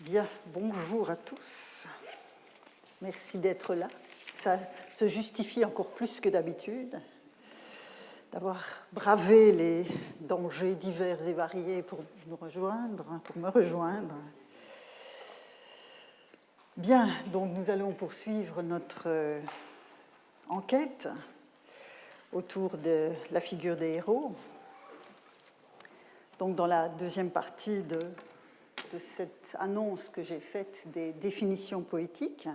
Bien, bonjour à tous. Merci d'être là. Ça se justifie encore plus que d'habitude d'avoir bravé les dangers divers et variés pour me rejoindre. Bien, donc nous allons poursuivre notre enquête autour de la figure des héros. Donc dans la deuxième partie de cette annonce que j'ai faite des définitions poétiques.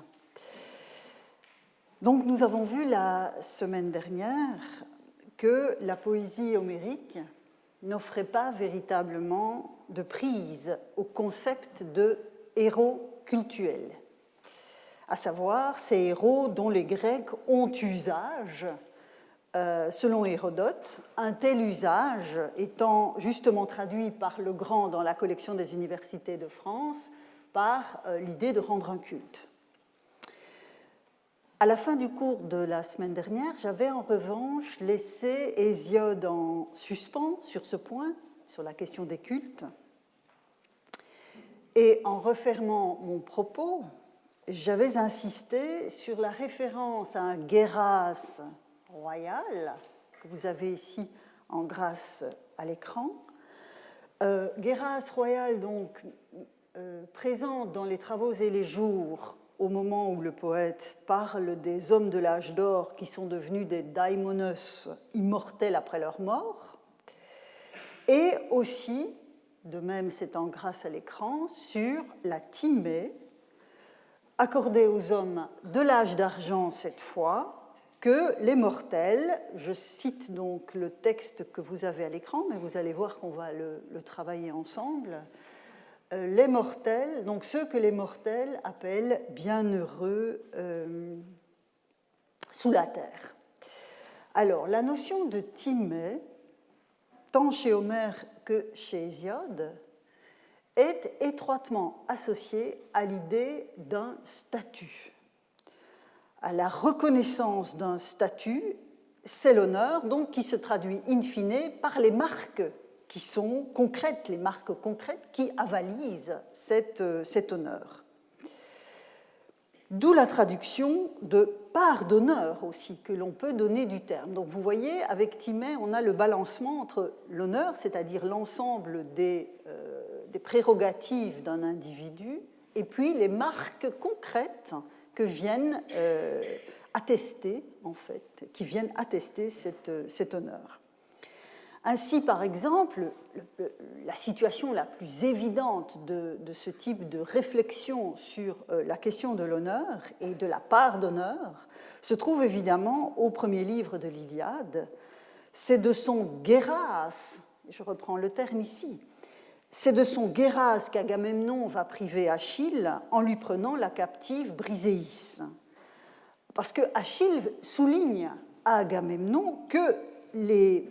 Donc nous avons vu la semaine dernière que la poésie homérique n'offrait pas véritablement de prise au concept de héros cultuels, à savoir ces héros dont les Grecs ont usage. Selon Hérodote, un tel usage étant justement traduit par Le Grand dans la collection des universités de France par l'idée de rendre un culte. À la fin du cours de la semaine dernière, j'avais en revanche laissé Hésiode en suspens sur ce point, sur la question des cultes. Et en refermant mon propos, j'avais insisté sur la référence à un Géras royal, que vous avez ici en grâce à l'écran. Géras royal, donc, présent dans les Travaux et les Jours, au moment où le poète parle des hommes de l'âge d'or qui sont devenus des daimonos immortels après leur mort, et aussi, de même c'est en grâce à l'écran, sur la timée accordée aux hommes de l'âge d'argent cette fois, que les mortels, je cite donc le texte que vous avez à l'écran, mais vous allez voir qu'on va le travailler ensemble, les mortels, donc ceux que les mortels appellent bienheureux sous la terre. Alors, la notion de timée, tant chez Homère que chez Hésiode, est étroitement associée à l'idée d'un statut. À la reconnaissance d'un statut, c'est l'honneur, donc qui se traduit in fine par les marques qui sont concrètes, les marques concrètes qui avalisent cet honneur. D'où la traduction de part d'honneur aussi que l'on peut donner du terme. Donc vous voyez, avec Timée, on a le balancement entre l'honneur, c'est-à-dire l'ensemble des prérogatives d'un individu, et puis les marques concrètes que viennent attester, en fait, qui viennent attester cet honneur. Ainsi, par exemple, la situation la plus évidente de ce type de réflexion sur la question de l'honneur et de la part d'honneur se trouve évidemment au premier livre de l'Iliade. C'est de son Géras, je reprends le terme ici, c'est de son Géras qu'Agamemnon va priver Achille en lui prenant la captive Briséis. Parce que Achille souligne à Agamemnon que les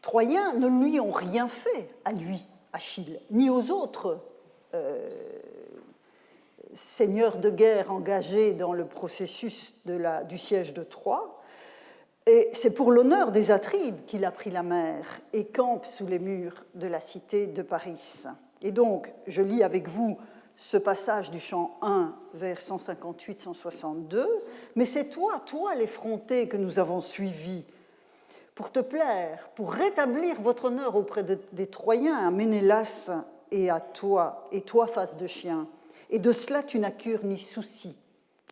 Troyens ne lui ont rien fait à lui, Achille, ni aux autres seigneurs de guerre engagés dans le processus du siège de Troie. Et c'est pour l'honneur des Atrides qu'il a pris la mer et campe sous les murs de la cité de Paris. Et donc, je lis avec vous ce passage du chant 1 vers 158-162, mais c'est toi l'effronté que nous avons suivi, pour te plaire, pour rétablir votre honneur auprès des Troyens, à Ménélas et à toi, face de chien. Et de cela tu n'as cure ni souci.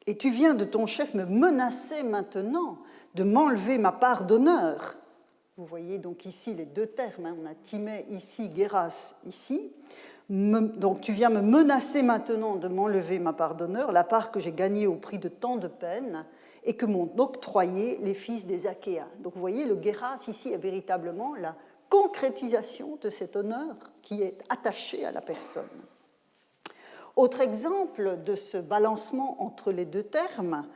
Et tu viens de ton chef me menacer maintenant de m'enlever ma part d'honneur. Vous voyez donc ici les deux termes, on a Timée ici, Géras ici. Donc tu viens me menacer maintenant de m'enlever ma part d'honneur, la part que j'ai gagnée au prix de tant de peine, et que m'ont octroyé les fils des Achéens. Donc vous voyez, le Géras ici est véritablement la concrétisation de cet honneur qui est attaché à la personne. Autre exemple de ce balancement entre les deux termes,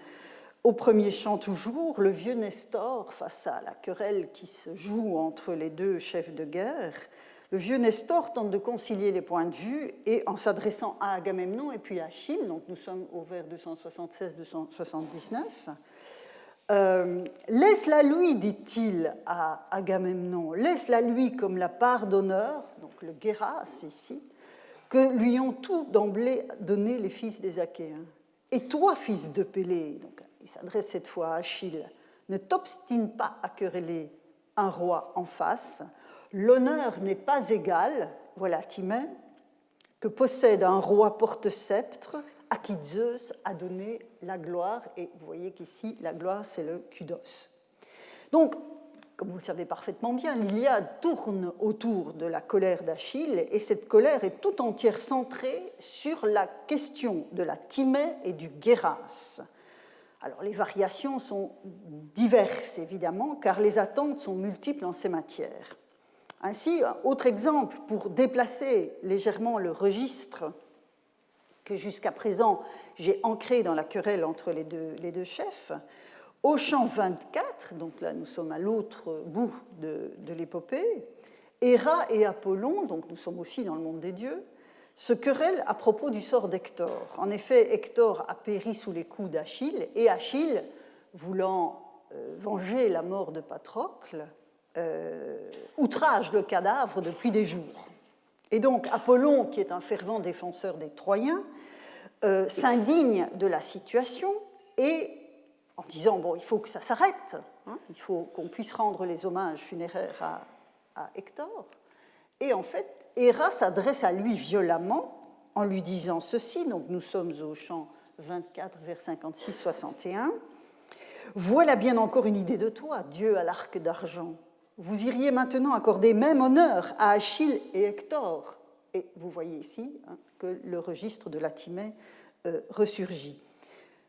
au premier chant toujours, le vieux Nestor, face à la querelle qui se joue entre les deux chefs de guerre, le vieux Nestor tente de concilier les points de vue et en s'adressant à Agamemnon et puis à Achille, donc nous sommes au vers 276-279, laisse-la lui, dit-il à Agamemnon, laisse-la lui comme la part d'honneur, donc le Géras ici, que lui ont tout d'emblée donné les fils des Achéens. Et toi, fils de Pélée, donc il s'adresse cette fois à Achille, ne t'obstine pas à quereller un roi en face. L'honneur n'est pas égal, voilà Timée, que possède un roi porte-sceptre à qui Zeus a donné la gloire. Et vous voyez qu'ici, la gloire, c'est le kudos. Donc, comme vous le savez parfaitement bien, l'Iliade tourne autour de la colère d'Achille, et cette colère est tout entière centrée sur la question de la Timée et du Géras. Alors, les variations sont diverses, évidemment, car les attentes sont multiples en ces matières. Ainsi, autre exemple, pour déplacer légèrement le registre que jusqu'à présent j'ai ancré dans la querelle entre les deux chefs, au chant 24, donc là nous sommes à l'autre bout de l'épopée, Héra et Apollon, donc nous sommes aussi dans le monde des dieux, se querellent à propos du sort d'Hector. En effet, Hector a péri sous les coups d'Achille, et Achille, voulant venger la mort de Patrocle, outrage le cadavre depuis des jours. Et donc Apollon, qui est un fervent défenseur des Troyens, s'indigne de la situation et, en disant bon, il faut que ça s'arrête, hein, il faut qu'on puisse rendre les hommages funéraires à Hector. Et en fait, Héra s'adresse à lui violemment en lui disant ceci, donc nous sommes au chant 24, vers 56-61. Voilà bien encore une idée de toi, Dieu à l'arc d'argent. Vous iriez maintenant accorder même honneur à Achille et Hector. Et vous voyez ici que le registre de la Timée ressurgit.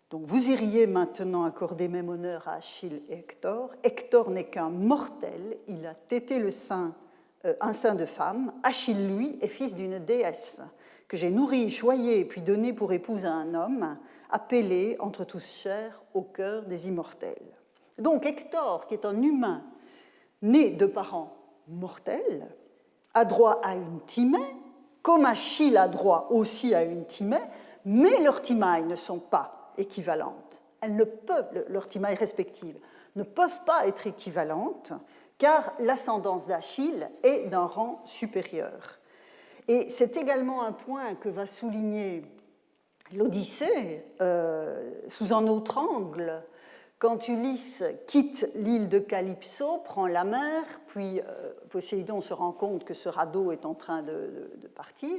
Donc vous iriez maintenant accorder même honneur à Achille et Hector. Hector n'est qu'un mortel, il a tété un sein de femme. Achille, lui, est fils d'une déesse que j'ai nourrie, choyée et puis donnée pour épouse à un homme, appelé entre tous chers au cœur des immortels. Donc Hector, qui est un humain, né de parents mortels, a droit à une Timée, comme Achille a droit aussi à une Timée, mais leurs Timailles ne sont pas équivalentes. Elles ne peuvent, leurs Timailles respectives, ne peuvent pas être équivalentes, car l'ascendance d'Achille est d'un rang supérieur. Et c'est également un point que va souligner l'Odyssée sous un autre angle, quand Ulysse quitte l'île de Calypso, prend la mer, puis Poséidon se rend compte que ce radeau est en train de partir.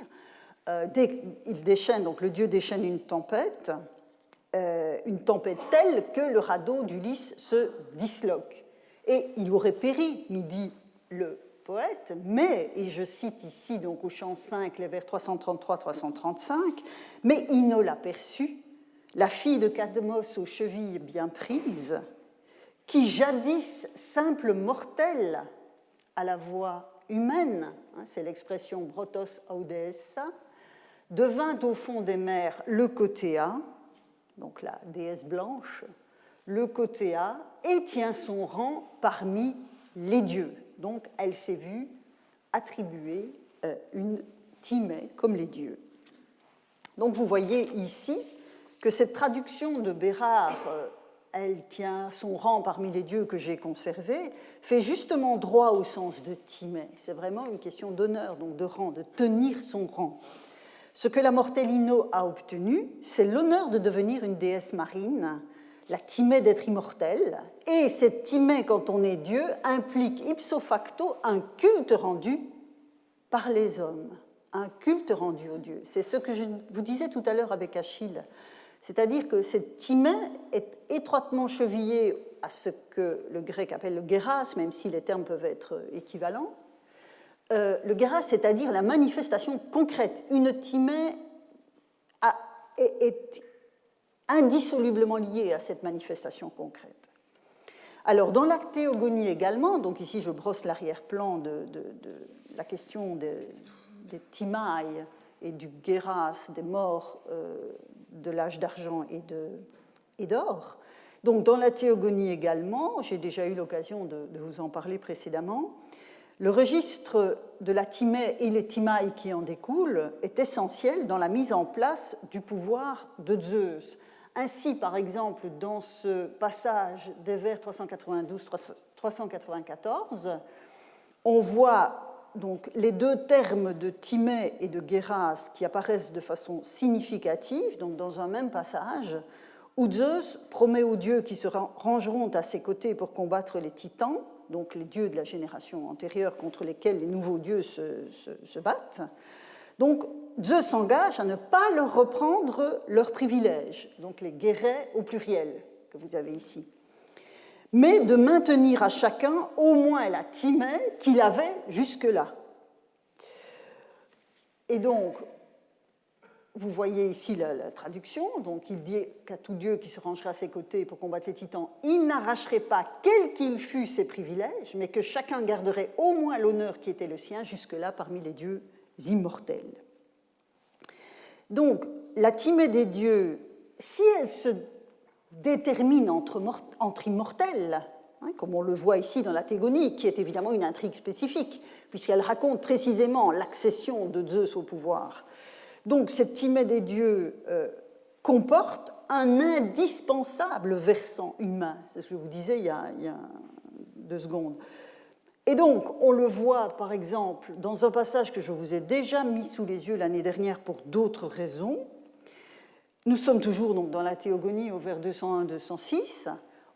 Il déchaîne, donc le dieu déchaîne une tempête telle que le radeau d'Ulysse se disloque. Et il aurait péri, nous dit le poète, mais, et je cite ici donc au chant 5, les vers 333-335, mais Ino l'aperçut, la fille de Cadmos aux chevilles bien prises, qui jadis simple mortelle à la voix humaine, c'est l'expression brotos audeessa, devint au fond des mers Leucothea, donc la déesse blanche, Leucothea, et tient son rang parmi les dieux. Donc elle s'est vue attribuer une Timée comme les dieux. Donc vous voyez ici que cette traduction de Bérard, elle tient son rang parmi les dieux que j'ai conservés, fait justement droit au sens de Timée. C'est vraiment une question d'honneur, donc de rang, de tenir son rang. Ce que la mortelle Ino a obtenu, c'est l'honneur de devenir une déesse marine, la Timée d'être immortelle, et cette Timée, quand on est dieu, implique ipso facto un culte rendu par les hommes, un culte rendu aux dieux. C'est ce que je vous disais tout à l'heure avec Achille. C'est-à-dire que cette Timée est étroitement chevillée à ce que le grec appelle le Géras, même si les termes peuvent être équivalents. Le Géras, c'est-à-dire la manifestation concrète. Une Timée est indissolublement liée à cette manifestation concrète. Alors, dans la théogonie également, donc ici je brosse l'arrière-plan de la question des Timailles et du Géras, des morts de l'âge d'argent et d'or. Donc, dans la théogonie également, j'ai déjà eu l'occasion de vous en parler précédemment, le registre de la Timée et les Timailles qui en découlent est essentiel dans la mise en place du pouvoir de Zeus. Ainsi, par exemple, dans ce passage des vers 392-394, on voit donc les deux termes de Timée et de Géras qui apparaissent de façon significative, donc dans un même passage, où Zeus promet aux dieux qui se rangeront à ses côtés pour combattre les titans, donc les dieux de la génération antérieure contre lesquels les nouveaux dieux se battent. Donc Zeus s'engage à ne pas leur reprendre leurs privilèges, donc les guérets au pluriel que vous avez ici, mais de maintenir à chacun au moins la Timée qu'il avait jusque-là. Et donc, vous voyez ici la traduction, donc il dit qu'à tout dieu qui se rangerait à ses côtés pour combattre les titans, il n'arracherait pas, quel qu'il fût, ses privilèges, mais que chacun garderait au moins l'honneur qui était le sien jusque-là parmi les dieux immortels. Donc, la Timée des dieux, si elle se détermine entre immortels, hein, comme on le voit ici dans la Thégonie, qui est évidemment une intrigue spécifique, puisqu'elle raconte précisément l'accession de Zeus au pouvoir. Donc, cette Timée des dieux comporte un indispensable versant humain. C'est ce que je vous disais il y a 2 secondes. Et donc, on le voit, par exemple, dans un passage que je vous ai déjà mis sous les yeux l'année dernière pour d'autres raisons. Nous sommes toujours donc, dans la Théogonie au vers 201-206,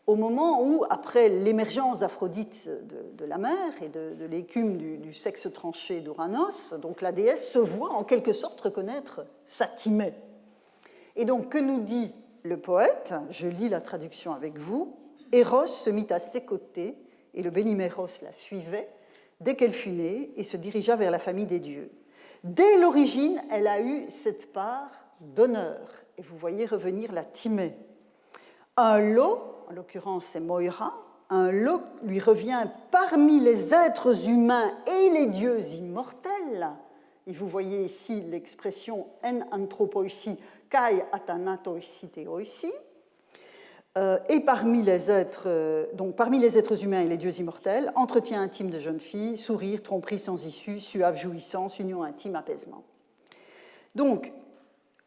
au moment où, après l'émergence d'Aphrodite de la mer et de l'écume du sexe tranché d'Ouranos, donc la déesse se voit en quelque sorte reconnaître sa Timée. Et donc, que nous dit le poète? Je lis la traduction avec vous. Eros se mit à ses côtés, et le Béliméros la suivait dès qu'elle fut née et se dirigea vers la famille des dieux. Dès l'origine, elle a eu cette part d'honneur. Et vous voyez revenir la Timée. Un lot, en l'occurrence c'est Moira, un lot lui revient parmi les êtres humains et les dieux immortels. Et vous voyez ici l'expression en anthropoïsi kai athanatoisitheoisi. Et parmi les êtres humains et les dieux immortels, entretien intime de jeune fille, sourire, tromperie sans issue, suave jouissance, union intime, apaisement. Donc,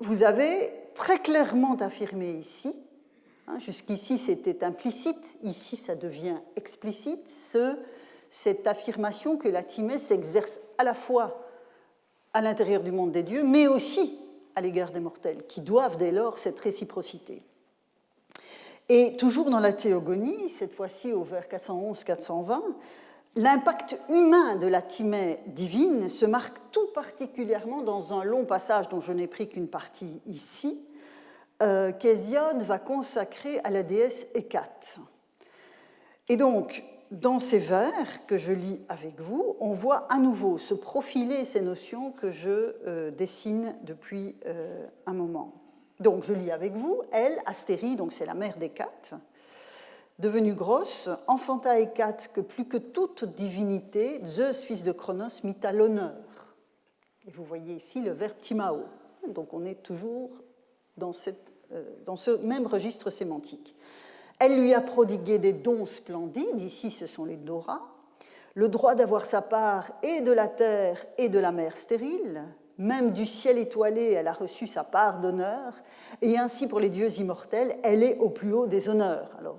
vous avez très clairement affirmé ici, hein, jusqu'ici c'était implicite, ici ça devient explicite, cette affirmation que la Timée s'exerce à la fois à l'intérieur du monde des dieux, mais aussi à l'égard des mortels, qui doivent dès lors cette réciprocité. Et toujours dans la Théogonie, cette fois-ci au vers 411-420, l'impact humain de la Timée divine se marque tout particulièrement dans un long passage dont je n'ai pris qu'une partie ici, qu'Hésiode va consacrer à la déesse Hécate. Et donc, dans ces vers que je lis avec vous, on voit à nouveau se profiler ces notions que je dessine depuis un moment. Donc, je lis avec vous, elle, Astérie, donc c'est la mère d'Hécate, devenue grosse, enfanta Hécate que plus que toute divinité, Zeus, fils de Cronos, mit à l'honneur. Et vous voyez ici le verbe timao. Donc, on est toujours dans ce même registre sémantique. Elle lui a prodigué des dons splendides, ici ce sont les Dora, le droit d'avoir sa part et de la terre et de la mer stérile, même du ciel étoilé, elle a reçu sa part d'honneur, et ainsi pour les dieux immortels, elle est au plus haut des honneurs. Alors,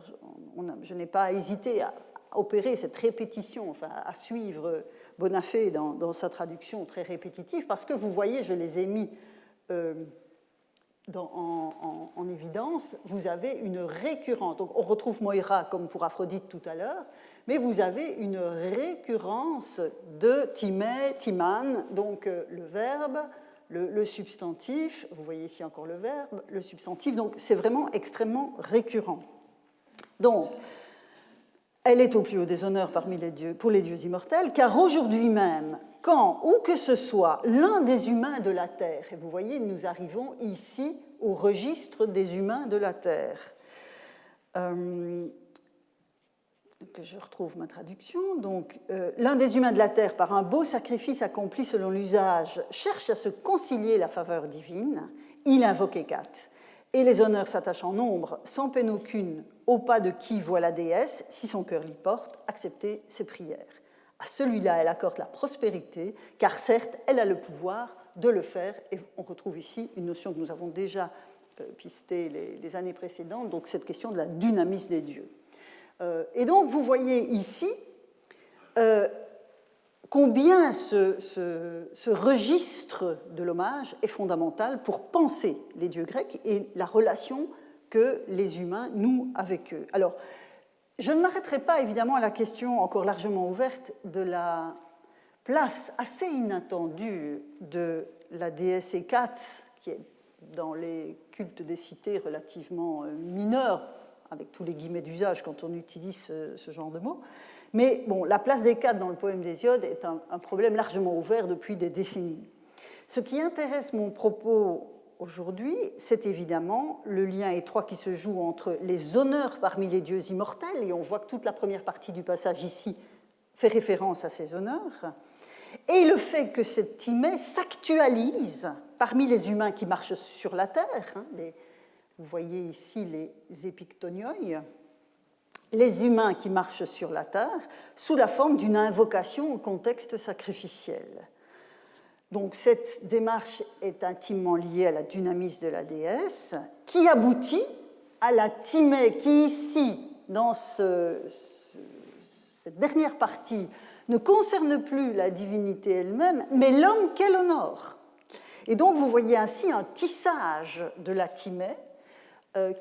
je n'ai pas hésité à opérer cette répétition, enfin à suivre Bonafé dans sa traduction très répétitive, parce que vous voyez, je les ai mis en évidence, vous avez une récurrence. Donc, on retrouve Moïra comme pour Aphrodite tout à l'heure, mais vous avez une récurrence de Timée, Timan, donc le verbe, le substantif, vous voyez ici encore le verbe, le substantif, donc c'est vraiment extrêmement récurrent. Donc, elle est au plus haut des honneurs parmi les dieux, pour les dieux immortels, car aujourd'hui même, quand, où que ce soit, l'un des humains de la Terre, et vous voyez, nous arrivons ici au registre des humains de la Terre, que je retrouve ma traduction, donc l'un des humains de la Terre, par un beau sacrifice accompli selon l'usage, cherche à se concilier la faveur divine, il invoque Hécate, et les honneurs s'attachent en nombre, sans peine aucune, au pas de qui voit la déesse, si son cœur l'y porte, accepter ses prières. À celui-là, elle accorde la prospérité, car certes, elle a le pouvoir de le faire, et on retrouve ici une notion que nous avons déjà pistée les années précédentes, donc cette question de la dynamis des dieux. Et donc, vous voyez ici combien ce registre de l'hommage est fondamental pour penser les dieux grecs et la relation que les humains nouent avec eux. Alors, je ne m'arrêterai pas évidemment à la question encore largement ouverte de la place assez inattendue de la déesse Hécate, qui est dans les cultes des cités relativement mineur, avec tous les guillemets d'usage quand on utilise ce genre de mots. Mais bon, la place d'Hécate dans le poème d'Hésiode est un problème largement ouvert depuis des décennies. Ce qui intéresse mon propos aujourd'hui, c'est évidemment le lien étroit qui se joue entre les honneurs parmi les dieux immortels, et on voit que toute la première partie du passage ici fait référence à ces honneurs, et le fait que cette Timée s'actualise parmi les humains qui marchent sur la terre. Vous voyez ici les épictonioi, les humains qui marchent sur la terre, sous la forme d'une invocation au contexte sacrificiel. Donc cette démarche est intimement liée à la dynamisme de la déesse, qui aboutit à la Timée qui, ici, dans cette dernière partie, ne concerne plus la divinité elle-même, mais l'homme qu'elle honore. Et donc vous voyez ainsi un tissage de la Timée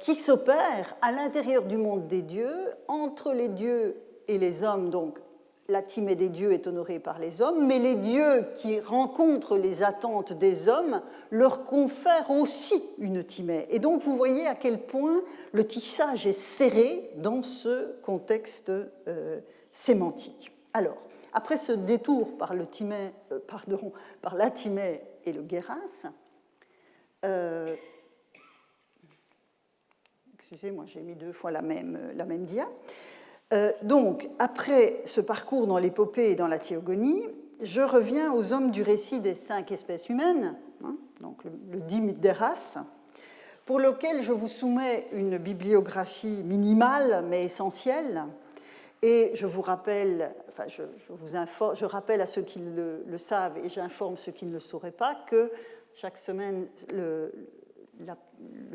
qui s'opère à l'intérieur du monde des dieux, entre les dieux et les hommes. Donc la Timée des dieux est honorée par les hommes, mais les dieux qui rencontrent les attentes des hommes leur confèrent aussi une Timée. Et donc vous voyez à quel point le tissage est serré dans ce contexte sémantique. Alors, après ce détour par la Timée et le Guéras, excusez-moi, j'ai mis 2 fois la même dia. Donc, après ce parcours dans l'épopée et dans la théogonie, je reviens aux hommes du récit des 5 espèces humaines, donc le Dime d'Eras, pour lequel je vous soumets une bibliographie minimale mais essentielle. Et je vous rappelle, enfin, je rappelle à ceux qui le savent et j'informe ceux qui ne le sauraient pas que chaque semaine, le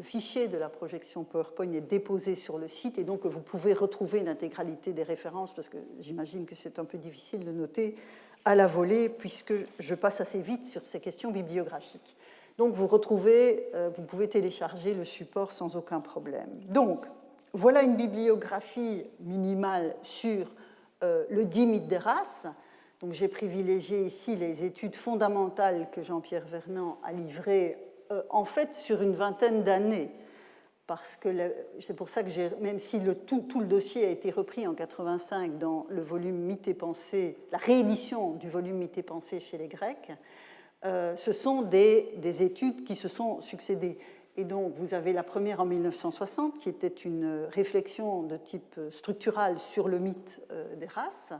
fichier de la projection PowerPoint est déposé sur le site et donc vous pouvez retrouver l'intégralité des références parce que j'imagine que c'est un peu difficile de noter à la volée puisque je passe assez vite sur ces questions bibliographiques. Donc vous pouvez télécharger le support sans aucun problème. Donc, voilà une bibliographie minimale sur le Dime d'Eras. Donc j'ai privilégié ici les études fondamentales que Jean-Pierre Vernant a livrées en fait sur une vingtaine d'années. Parce que c'est pour ça que même si tout le dossier a été repris en 1985 dans le volume Mythes et Pensées, la réédition du volume Mythes et Pensées chez les Grecs, ce sont des études qui se sont succédées. Et donc, vous avez la première en 1960, qui était une réflexion de type structural sur le mythe d'Eras,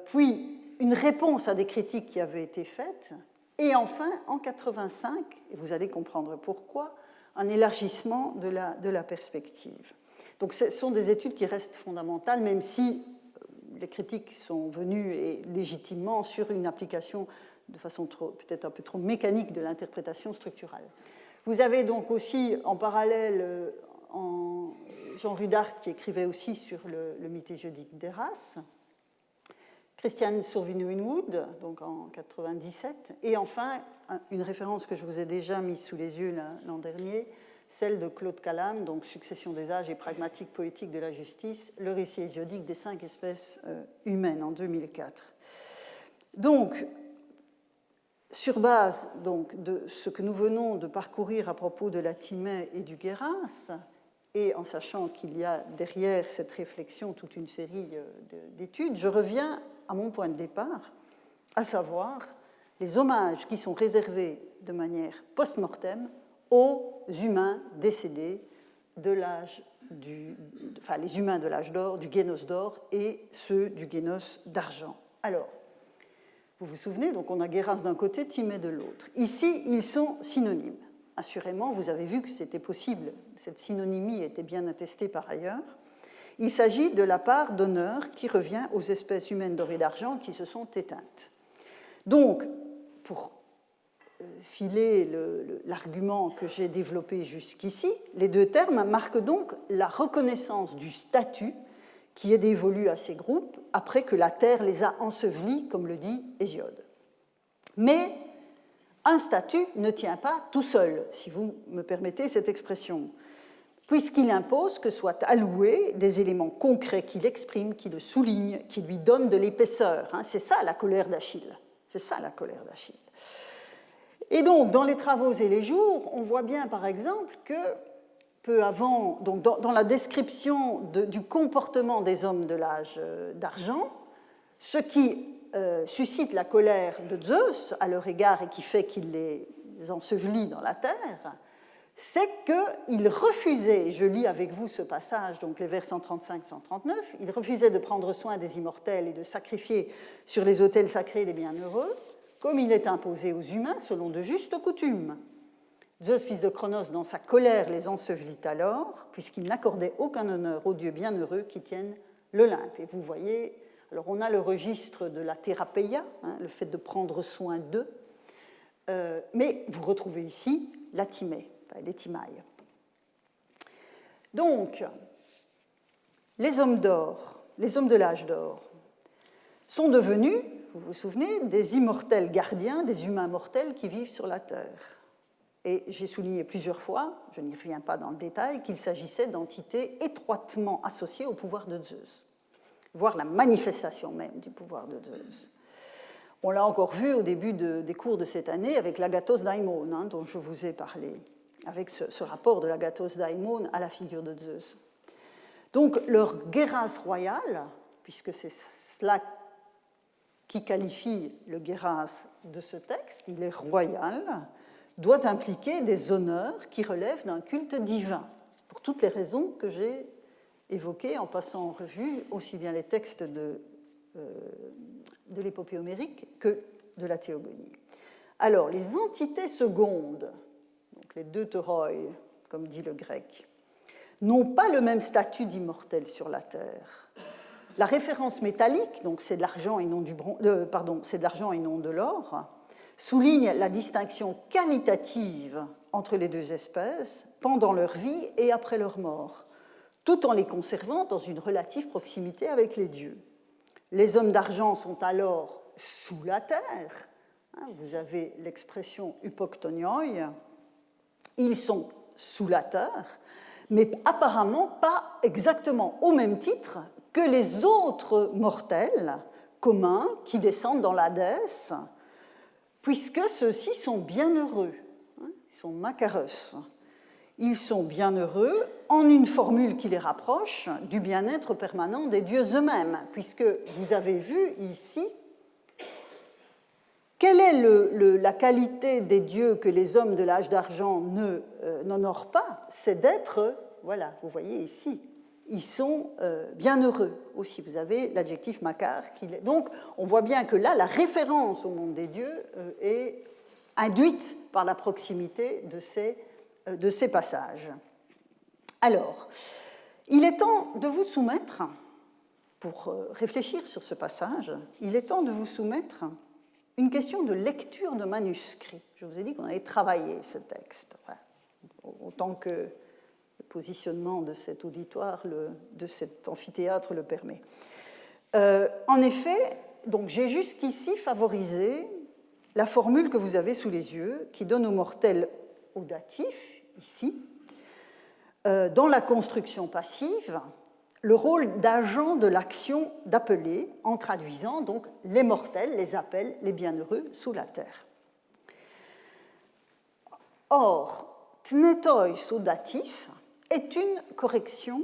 puis une réponse à des critiques qui avaient été faites, et enfin, en 1985, et vous allez comprendre pourquoi, un élargissement de la perspective. Donc, ce sont des études qui restent fondamentales, même si les critiques sont venues, et légitimement, sur une application de façon peut-être un peu trop mécanique de l'interprétation structurale. Vous avez donc aussi en parallèle Jean Rudart qui écrivait aussi sur le mythe hésiodique d'Eras, Christian Survin-Winwood, donc en 1997, et enfin une référence que je vous ai déjà mise sous les yeux l'an dernier, celle de Claude Calame, donc Succession des âges et pragmatique poétique de la justice, le récit hésiodique des 5 espèces humaines en 2004. Donc, sur base donc, de ce que nous venons de parcourir à propos de la Timée et du Guéras, et en sachant qu'il y a derrière cette réflexion toute une série d'études, je reviens à mon point de départ, à savoir les hommages qui sont réservés de manière post-mortem aux humains décédés de l'âge les humains de l'âge d'or, du Génos d'or, et ceux du Génos d'argent. Alors, vous vous souvenez, donc on a Guéras d'un côté, Timée de l'autre. Ici, ils sont synonymes. Assurément, vous avez vu que c'était possible. Cette synonymie était bien attestée par ailleurs. Il s'agit de la part d'honneur qui revient aux espèces humaines d'or et d'argent qui se sont éteintes. Donc, pour filer l'argument que j'ai développé jusqu'ici, les 2 termes marquent donc la reconnaissance du statut qui est dévolue à ces groupes après que la terre les a ensevelis, comme le dit Hésiode. Mais un statut ne tient pas tout seul, si vous me permettez cette expression, puisqu'il impose que soient alloués des éléments concrets qui l'expriment, qui le soulignent, qui lui donnent de l'épaisseur. C'est ça la colère d'Achille. C'est ça la colère d'Achille. Et donc, dans les travaux et les jours, on voit bien, par exemple, que peu avant, donc dans la description du comportement des hommes de l'âge d'argent, ce qui suscite la colère de Zeus à leur égard et qui fait qu'il les ensevelit dans la terre, c'est qu'il refusait, et je lis avec vous ce passage, donc les vers 135-139, il refusait de prendre soin des immortels et de sacrifier sur les autels sacrés des bienheureux, comme il est imposé aux humains selon de justes coutumes. Zeus, fils de Cronos, dans sa colère, les ensevelit alors, puisqu'il n'accordait aucun honneur aux dieux bienheureux qui tiennent l'Olympe. Et vous voyez, alors on a le registre de la thérapeia, le fait de prendre soin d'eux, mais vous retrouvez ici la timée, les timailles. Donc, les hommes d'or, les hommes de l'âge d'or, sont devenus, vous vous souvenez, des immortels gardiens, des humains mortels qui vivent sur la terre. Et j'ai souligné plusieurs fois, je n'y reviens pas dans le détail, qu'il s'agissait d'entités étroitement associées au pouvoir de Zeus, voire la manifestation même du pouvoir de Zeus. On l'a encore vu au début des cours de cette année avec l'agathos daimon, dont je vous ai parlé, avec ce rapport de l'agathos daimon à la figure de Zeus. Donc leur guéras royal, puisque c'est cela qui qualifie le guéras de ce texte, il est royal, doit impliquer des honneurs qui relèvent d'un culte divin, pour toutes les raisons que j'ai évoquées en passant en revue aussi bien les textes de l'épopée homérique que de la théogonie. Alors, les entités secondes, donc les deutéroi, comme dit le grec, n'ont pas le même statut d'immortels sur la terre. La référence métallique, donc c'est de l'argent et non c'est de l'argent et non de l'or, souligne la distinction qualitative entre les deux espèces pendant leur vie et après leur mort, tout en les conservant dans une relative proximité avec les dieux. Les hommes d'argent sont alors sous la terre, vous avez l'expression hypoktonioi, ils sont sous la terre, mais apparemment pas exactement au même titre que les autres mortels communs qui descendent dans l'Hadès, puisque ceux-ci sont bienheureux, ils sont makaros. Ils sont bienheureux en une formule qui les rapproche du bien-être permanent des dieux eux-mêmes, puisque vous avez vu ici quelle est la qualité des dieux que les hommes de l'âge d'argent n'honorent pas, c'est d'être, voilà, vous voyez ici, ils sont bienheureux aussi. Vous avez l'adjectif makar. Donc, on voit bien que là, la référence au monde des dieux est induite par la proximité de ces passages. Alors, il est temps de vous soumettre, pour réfléchir sur ce passage, il est temps de vous soumettre une question de lecture de manuscrits. Je vous ai dit qu'on allait travailler ce texte, autant que le positionnement de cet auditoire, de cet amphithéâtre le permet. En effet, donc j'ai jusqu'ici favorisé la formule que vous avez sous les yeux, qui donne aux mortels au datif, ici, dans la construction passive, le rôle d'agent de l'action d'appeler, en traduisant donc les mortels, les appels, les bienheureux sous la terre. Or, tnetoi au datif est une correction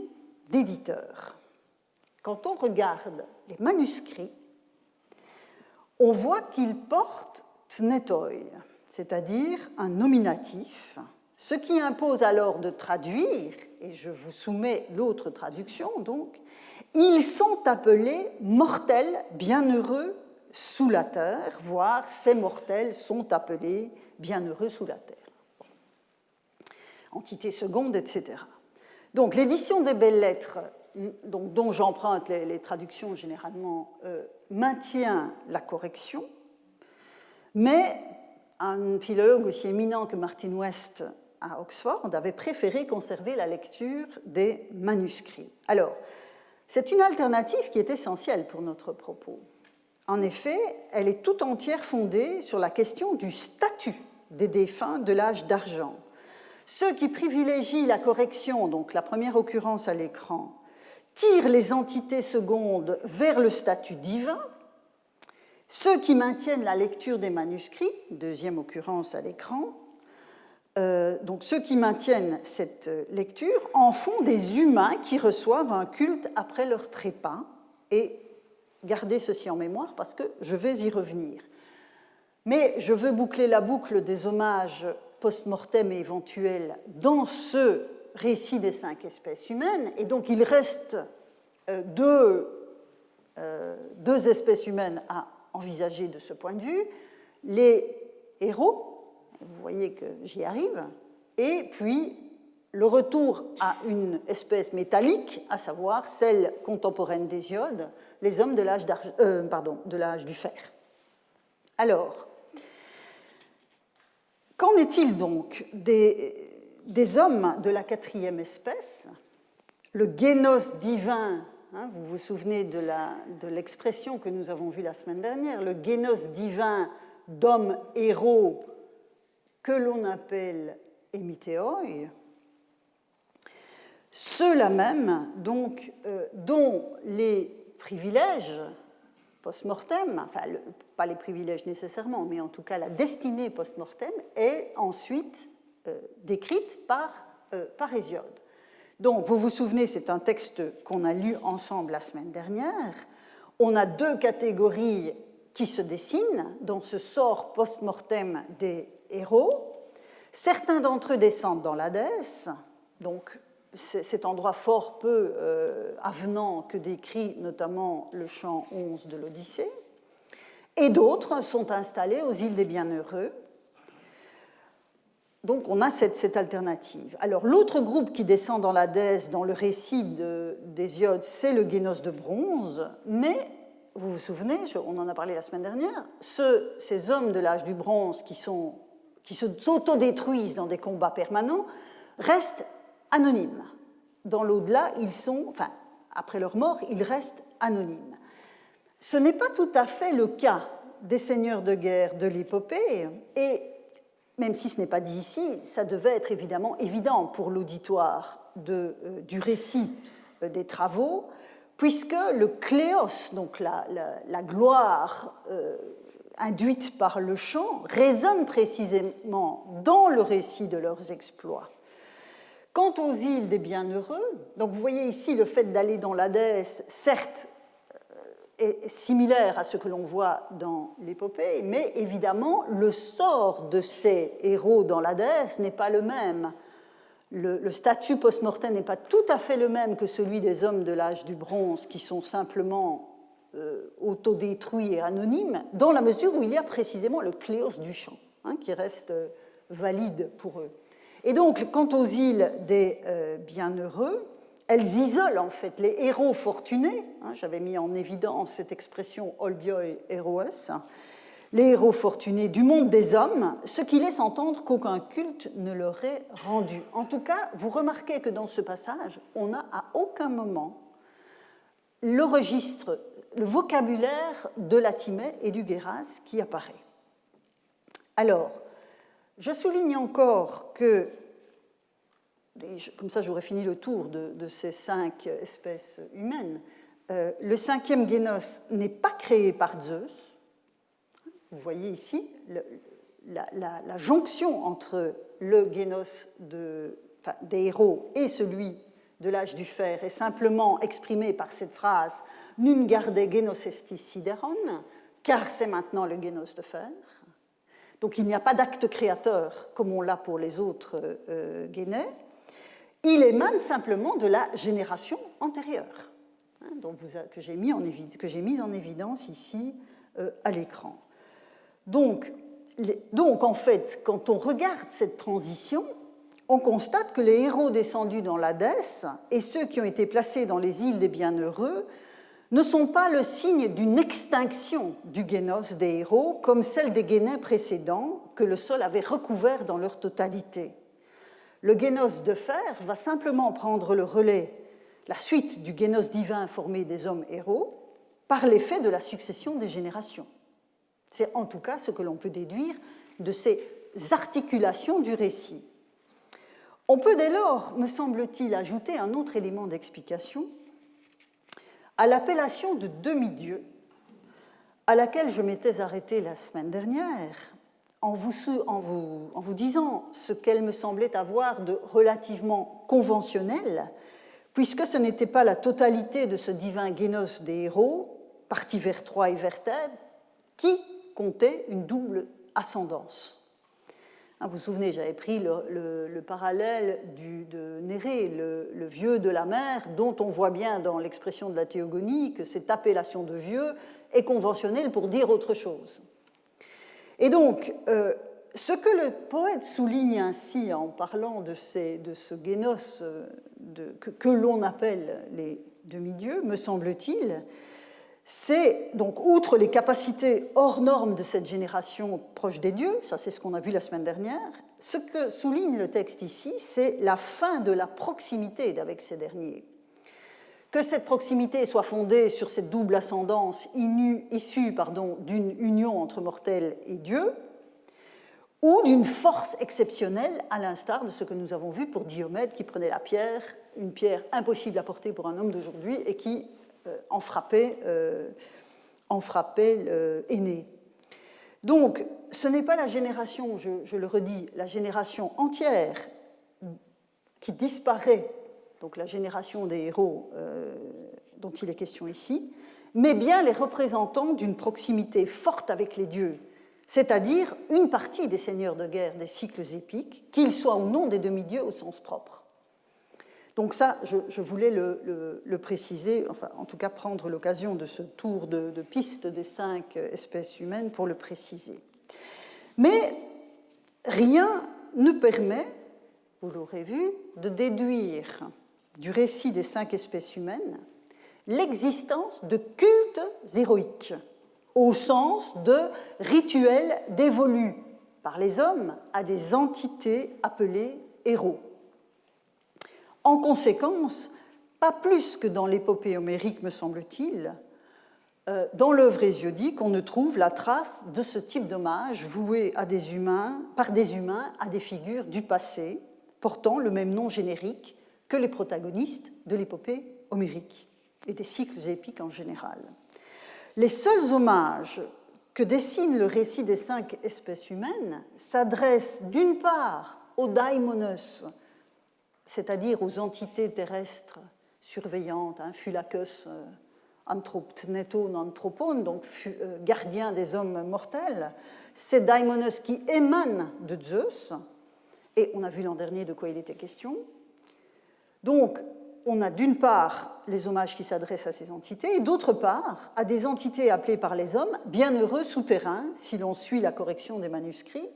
d'éditeur. Quand on regarde les manuscrits, on voit qu'ils portent tnetoi, c'est-à-dire un nominatif, ce qui impose alors de traduire, et je vous soumets l'autre traduction donc, ils sont appelés mortels bienheureux sous la terre, voire ces mortels sont appelés bienheureux sous la terre. Entité seconde, etc. Donc l'édition des belles lettres, donc, dont j'emprunte les traductions généralement, maintient la correction, mais un philologue aussi éminent que Martin West à Oxford avait préféré conserver la lecture des manuscrits. Alors, C'est une alternative qui est essentielle pour notre propos. En effet, elle est tout entière fondée sur la question du statut des défunts de l'âge d'argent. Ceux qui privilégient la correction, donc la première occurrence à l'écran, tirent les entités secondes vers le statut divin. Ceux qui maintiennent la lecture des manuscrits, deuxième occurrence à l'écran, donc ceux qui maintiennent cette lecture en font des humains qui reçoivent un culte après leur trépas. Et gardez ceci en mémoire parce que je vais y revenir. Mais je veux boucler la boucle des hommages post-mortem et éventuels dans ce récit des 5 espèces humaines. Et donc il reste deux espèces humaines à envisager de ce point de vue. Les héros, vous voyez que j'y arrive, et puis le retour à une espèce métallique, à savoir celle contemporaine d'Hésiode, les hommes de l'âge du fer. Alors, qu'en est-il donc des hommes de la 4e espèce? Le génos divin, vous vous souvenez de l'expression que nous avons vue la semaine dernière, le génos divin d'hommes héros que l'on appelle hémitéoi, ceux-là même donc, dont les privilèges post-mortem, enfin pas les privilèges nécessairement, mais en tout cas la destinée post-mortem est ensuite décrite par Hésiode. Donc vous vous souvenez, c'est un texte qu'on a lu ensemble la semaine dernière. On a 2 catégories qui se dessinent dans ce sort post-mortem des héros. Certains d'entre eux descendent dans l'Hadès, donc cet endroit fort peu avenant que décrit notamment le chant 11 de l'Odyssée, et d'autres sont installés aux îles des Bienheureux. Donc on a cette alternative. Alors l'autre groupe qui descend dans l'Hadès dans le récit d'Hésiode, c'est le Génos de bronze, mais vous vous souvenez, on en a parlé la semaine dernière, ces hommes de l'âge du bronze qui s'autodétruisent dans des combats permanents restent anonymes. Dans l'au-delà, après leur mort, ils restent anonymes. Ce n'est pas tout à fait le cas des seigneurs de guerre de l'épopée, et même si ce n'est pas dit ici, ça devait être évidemment évident pour l'auditoire du récit des travaux, puisque le kléos, donc la gloire induite par le chant, résonne précisément dans le récit de leurs exploits. Quant aux îles des Bienheureux, donc vous voyez ici le fait d'aller dans l'Hadès, certes, est similaire à ce que l'on voit dans l'épopée, mais évidemment, le sort de ces héros dans l'Hadès n'est pas le même. Le statut post-mortem n'est pas tout à fait le même que celui des hommes de l'âge du bronze qui sont simplement autodétruits et anonymes, dans la mesure où il y a précisément le kléos du chant, qui reste valide pour eux. Et donc, quant aux îles des Bienheureux, elles isolent en fait les héros fortunés, j'avais mis en évidence cette expression olbioi héroès, les héros fortunés du monde des hommes, ce qui laisse entendre qu'aucun culte ne leur est rendu. En tout cas, vous remarquez que dans ce passage, on n'a à aucun moment le registre, le vocabulaire de la Timée et du Guéras qui apparaît. Alors, je souligne encore que, comme ça j'aurais fini le tour de ces 5 espèces humaines, le 5e Génos n'est pas créé par Zeus. Vous voyez ici la jonction entre le Génos des héros et celui de l'âge du fer est simplement exprimée par cette phrase « Nun garde Génos estis sideron », car c'est maintenant le Génos de fer. Donc il n'y a pas d'acte créateur comme on l'a pour les autres Génets. Il émane simplement de la génération antérieure, que j'ai mis en évidence ici à l'écran. Donc, en fait, quand on regarde cette transition, on constate que les héros descendus dans l'Hadès et ceux qui ont été placés dans les îles des Bienheureux ne sont pas le signe d'une extinction du génos des héros comme celle des Génets précédents que le sol avait recouvert dans leur totalité. Le génos de fer va simplement prendre le relais la suite du génos divin formé des hommes héros par l'effet de la succession des générations. C'est en tout cas ce que l'on peut déduire de ces articulations du récit. On peut dès lors, me semble-t-il, ajouter un autre élément d'explication à l'appellation de demi-dieu à laquelle je m'étais arrêtée la semaine dernière en vous disant ce qu'elle me semblait avoir de relativement conventionnel, puisque ce n'était pas la totalité de ce divin génos des héros, partis vers Troie et vers Thèbes, qui comptait une double ascendance. Vous vous souvenez, j'avais pris le parallèle de Nérée, le vieux de la mer, dont on voit bien dans l'expression de la théogonie que cette appellation de vieux est conventionnelle pour dire autre chose. Et donc, ce que le poète souligne ainsi en parlant de ce génos que l'on appelle les demi-dieux, me semble-t-il, c'est donc, outre les capacités hors normes de cette génération proche des dieux, ça c'est ce qu'on a vu la semaine dernière, ce que souligne le texte ici, c'est la fin de la proximité avec ces derniers. Que cette proximité soit fondée sur cette double ascendance issue d'une union entre mortels et dieux, ou d'une force exceptionnelle, à l'instar de ce que nous avons vu pour Diomède qui prenait la pierre, une pierre impossible à porter pour un homme d'aujourd'hui, et qui en frappait Énée. Donc, ce n'est pas la génération, je le redis, la génération entière qui disparaît, donc la génération des héros dont il est question ici, mais bien les représentants d'une proximité forte avec les dieux, c'est-à-dire une partie des seigneurs de guerre des cycles épiques, qu'ils soient ou non des demi-dieux au sens propre. Donc ça, je voulais le préciser, enfin en tout cas prendre l'occasion de ce tour de piste des 5 espèces humaines pour le préciser. Mais rien ne permet, vous l'aurez vu, de déduire du récit des 5 espèces humaines l'existence de cultes héroïques, au sens de rituels dévolus par les hommes à des entités appelées héros. En conséquence, pas plus que dans l'épopée homérique, me semble-t-il, dans l'œuvre hésiodique, on ne trouve la trace de ce type d'hommage voué par des humains à des figures du passé, portant le même nom générique que les protagonistes de l'épopée homérique et des cycles épiques en général. Les seuls hommages que dessine le récit des 5 espèces humaines s'adressent d'une part aux daimonos, c'est-à-dire aux entités terrestres surveillantes, phylakos, anthropneton, anthropon, donc gardiens des hommes mortels, ces daimonos qui émanent de Zeus, et on a vu l'an dernier de quoi il était question. Donc, on a d'une part les hommages qui s'adressent à ces entités, et d'autre part à des entités appelées par les hommes bienheureux souterrains, si l'on suit la correction des manuscrits,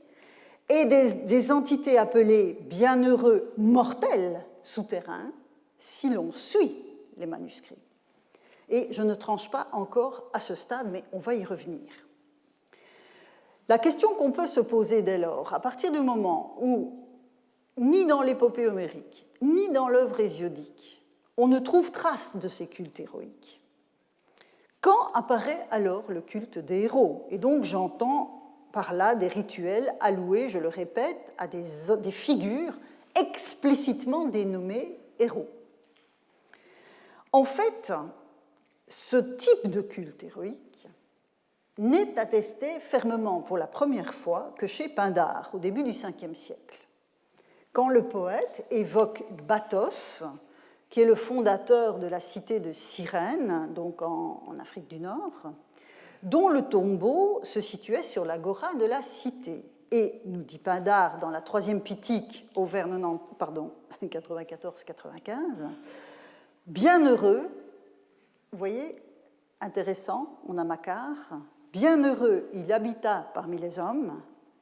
et des entités appelées bienheureux mortels souterrains, si l'on suit les manuscrits. Et je ne tranche pas encore à ce stade, mais on va y revenir. La question qu'on peut se poser dès lors, à partir du moment où, ni dans l'épopée homérique, ni dans l'œuvre hésiodique, on ne trouve trace de ces cultes héroïques, quand apparaît alors le culte des héros? Et donc j'entends par là des rituels alloués, je le répète, à des figures explicitement dénommées héros. En fait, ce type de culte héroïque n'est attesté fermement pour la première fois que chez Pindare, au début du Ve siècle, quand le poète évoque Bathos, qui est le fondateur de la cité de Cyrène, donc en Afrique du Nord, dont le tombeau se situait sur l'agora de la cité. Et, nous dit Pindare dans la 3e Pitique, au vers 94-95, bienheureux, vous voyez, intéressant, on a Macquart, bienheureux, il habita parmi les hommes,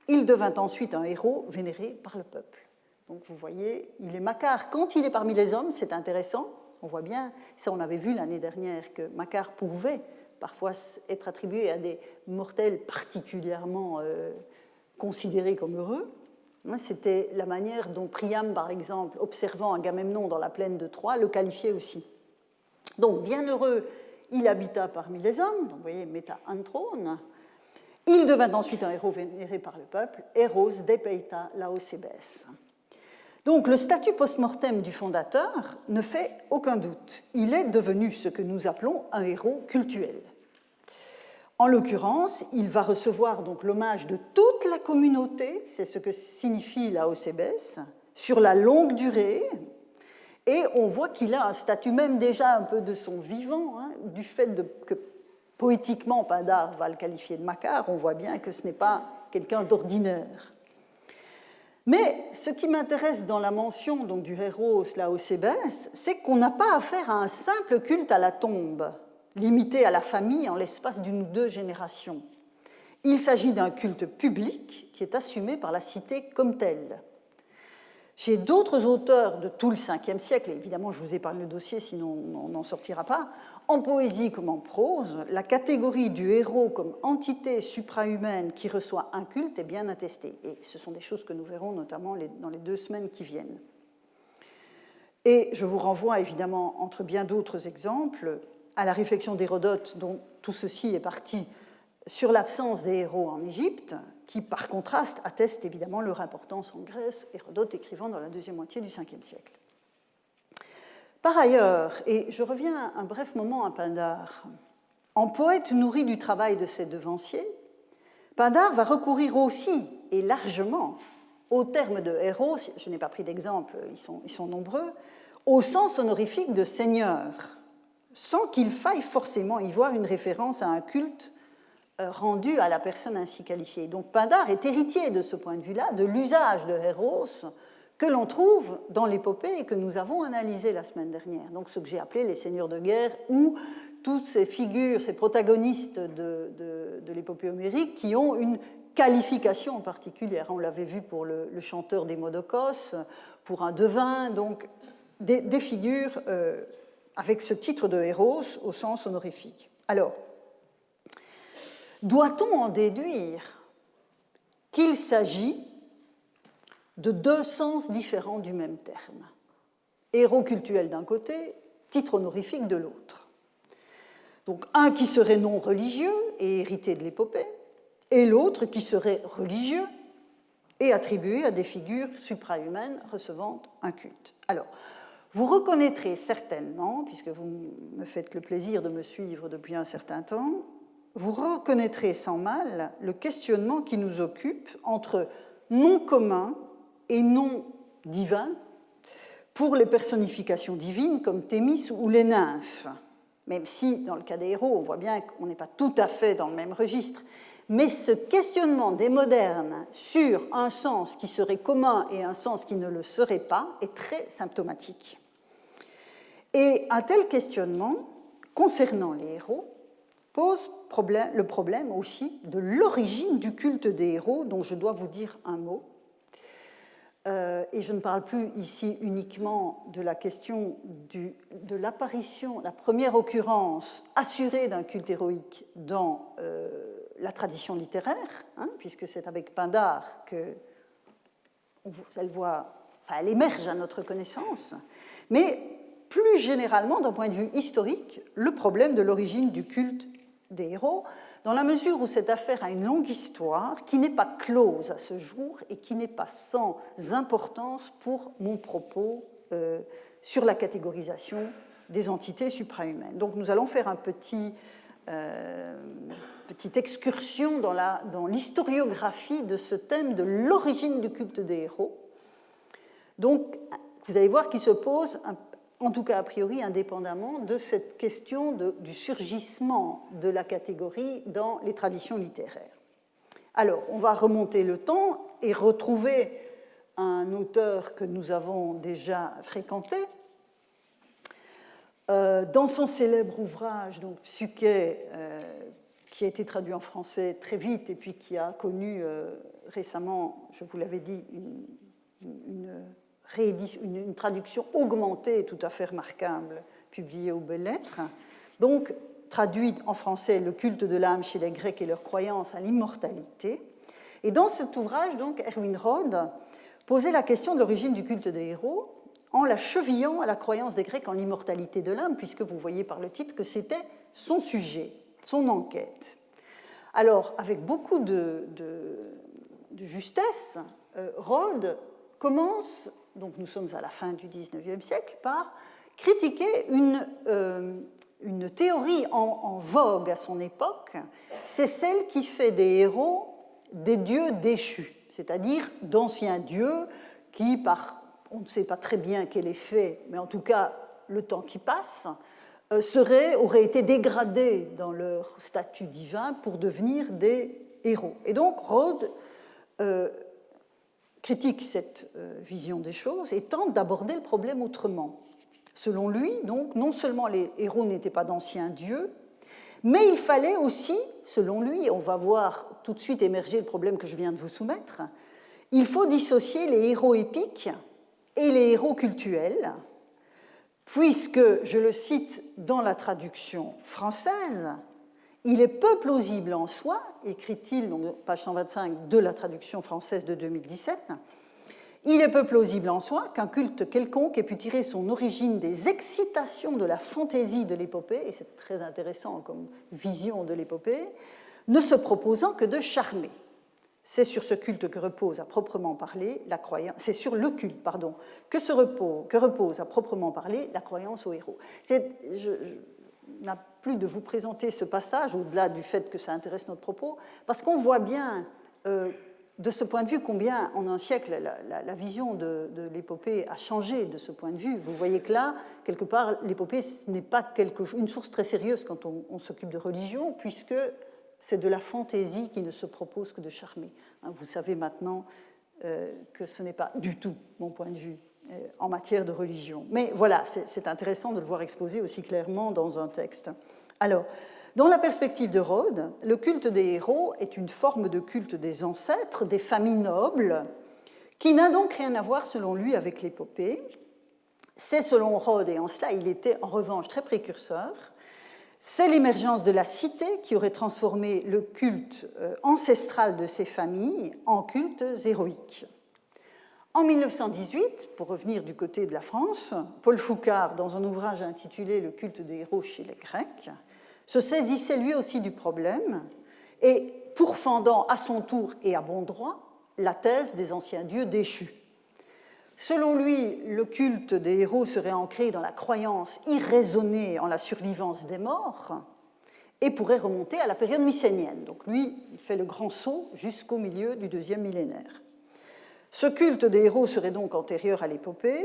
il devint ensuite un héros vénéré par le peuple. Donc vous voyez, il est Macquart. Quand il est parmi les hommes, c'est intéressant, on voit bien, ça on avait vu l'année dernière, que Macquart pouvait parfois être attribué à des mortels particulièrement considérés comme heureux. C'était la manière dont Priam, par exemple, observant Agamemnon dans la plaine de Troie, le qualifiait aussi. Donc, bienheureux, il habita parmi les hommes, donc vous voyez, meta anthron. Il devint ensuite un héros vénéré par le peuple, héros depeita laosebes. Donc, le statut post-mortem du fondateur ne fait aucun doute. Il est devenu ce que nous appelons un héros cultuel. En l'occurrence, il va recevoir donc l'hommage de toute la communauté, c'est ce que signifie laosebes, sur la longue durée, et on voit qu'il a un statut même déjà un peu de son vivant, hein, du fait que poétiquement Pindare va le qualifier de Makar, on voit bien que ce n'est pas quelqu'un d'ordinaire. Mais ce qui m'intéresse dans la mention donc, du héros laosebes, c'est qu'on n'a pas affaire à un simple culte à la tombe, limité à la famille en l'espace d'une ou deux générations. Il s'agit d'un culte public qui est assumé par la cité comme tel. Chez d'autres auteurs de tout le Ve siècle, et évidemment je vous épargne le dossier sinon on n'en sortira pas, en poésie comme en prose, la catégorie du héros comme entité suprahumaine qui reçoit un culte est bien attestée. Et ce sont des choses que nous verrons notamment dans les 2 semaines qui viennent. Et je vous renvoie évidemment, entre bien d'autres exemples, à la réflexion d'Hérodote, dont tout ceci est parti sur l'absence des héros en Égypte, qui, par contraste, atteste évidemment leur importance en Grèce, Hérodote écrivant dans la 2e moitié du Ve siècle. Par ailleurs, et je reviens un bref moment à Pindare, en poète nourri du travail de ses devanciers, Pindare va recourir aussi, et largement, au terme de héros, je n'ai pas pris d'exemple, ils sont nombreux, au sens honorifique de seigneur, sans qu'il faille forcément y voir une référence à un culte rendu à la personne ainsi qualifiée. Donc Pindare est héritier de ce point de vue-là, de l'usage de héros que l'on trouve dans l'épopée et que nous avons analysé la semaine dernière. Donc ce que j'ai appelé les seigneurs de guerre ou toutes ces figures, ces protagonistes de l'épopée homérique qui ont une qualification particulière. On l'avait vu pour le chanteur des Modokos, pour un devin, donc des figures avec ce titre de héros au sens honorifique. Alors, doit-on en déduire qu'il s'agit de 2 sens différents du même terme? Héros cultuel d'un côté, titre honorifique de l'autre. Donc un qui serait non religieux et hérité de l'épopée, et l'autre qui serait religieux et attribué à des figures suprahumaines recevant un culte. Alors, vous reconnaîtrez certainement, puisque vous me faites le plaisir de me suivre depuis un certain temps, vous reconnaîtrez sans mal le questionnement qui nous occupe entre nom commun et nom divin pour les personnifications divines comme Thémis ou les nymphes, même si dans le cas des héros, on voit bien qu'on n'est pas tout à fait dans le même registre. Mais ce questionnement des modernes sur un sens qui serait commun et un sens qui ne le serait pas est très symptomatique. Et un tel questionnement, concernant les héros, pose le problème aussi de l'origine du culte des héros, dont je dois vous dire un mot. Et je ne parle plus ici uniquement de la question de l'apparition, la première occurrence assurée d'un culte héroïque dans la tradition littéraire, hein, puisque c'est avec Pindare elle émerge à notre connaissance, mais plus généralement, d'un point de vue historique, le problème de l'origine du culte des héros, dans la mesure où cette affaire a une longue histoire qui n'est pas close à ce jour et qui n'est pas sans importance pour mon propos sur la catégorisation des entités suprahumaines. Donc nous allons faire petite excursion dans l'historiographie de ce thème de l'origine du culte des héros. Donc vous allez voir qu'il se pose en tout cas a priori indépendamment de cette question du surgissement de la catégorie dans les traditions littéraires. Alors, on va remonter le temps et retrouver un auteur que nous avons déjà fréquenté. Dans son célèbre ouvrage, donc Psyché, qui a été traduit en français très vite et puis qui a connu récemment, je vous l'avais dit, une traduction augmentée et tout à fait remarquable, publiée aux Belles Lettres. Donc, traduite en français, Le culte de l'âme chez les Grecs et leur croyance à l'immortalité. Et dans cet ouvrage, donc, Erwin Rode posait la question de l'origine du culte des héros en la chevillant à la croyance des Grecs en l'immortalité de l'âme, puisque vous voyez par le titre que c'était son sujet, son enquête. Alors, avec beaucoup de justesse, Rhodes commence, donc nous sommes à la fin du XIXe siècle, par critiquer une théorie en vogue à son époque, c'est celle qui fait des héros des dieux déchus, c'est-à-dire d'anciens dieux qui, par on ne sait pas très bien quel effet, mais en tout cas le temps qui passe, auraient été dégradés dans leur statut divin pour devenir des héros. Et donc Rhodes critique cette vision des choses et tente d'aborder le problème autrement. Selon lui, donc, non seulement les héros n'étaient pas d'anciens dieux, mais il fallait aussi, selon lui, on va voir tout de suite émerger le problème que je viens de vous soumettre, il faut dissocier les héros épiques et les héros cultuels, puisque, je le cite dans la traduction française, il est peu plausible en soi, écrit-il, donc page 125 de la traduction française de 2017, il est peu plausible en soi qu'un culte quelconque ait pu tirer son origine des excitations de la fantaisie de l'épopée, et c'est très intéressant comme vision de l'épopée, ne se proposant que de charmer. C'est sur ce culte que repose à proprement parler la croyance, c'est sur le culte, pardon, que repose à proprement parler la croyance aux héros. Je n'ai plus de vous présenter ce passage, au-delà du fait que ça intéresse notre propos, parce qu'on voit bien de ce point de vue combien, en un siècle, la vision de l'épopée a changé de ce point de vue. Vous voyez que là, quelque part, l'épopée, ce n'est pas une source très sérieuse quand on s'occupe de religion, puisque c'est de la fantaisie qui ne se propose que de charmer. Vous savez maintenant que ce n'est pas du tout mon point de vue en matière de religion. Mais voilà, c'est intéressant de le voir exposé aussi clairement dans un texte. Alors, dans la perspective de Rhodes, le culte des héros est une forme de culte des ancêtres, des familles nobles, qui n'a donc rien à voir, selon lui, avec l'épopée. C'est, selon Rhodes, et en cela il était en revanche très précurseur, c'est l'émergence de la cité qui aurait transformé le culte ancestral de ces familles en cultes héroïques. En 1918, pour revenir du côté de la France, Paul Foucard, dans un ouvrage intitulé « Le culte des héros chez les Grecs », se saisissait lui aussi du problème et pourfendant à son tour et à bon droit la thèse des anciens dieux déchus. Selon lui, le culte des héros serait ancré dans la croyance irraisonnée en la survivance des morts et pourrait remonter à la période mycénienne. Donc lui, il fait le grand saut jusqu'au milieu du deuxième millénaire. Ce culte des héros serait donc antérieur à l'épopée,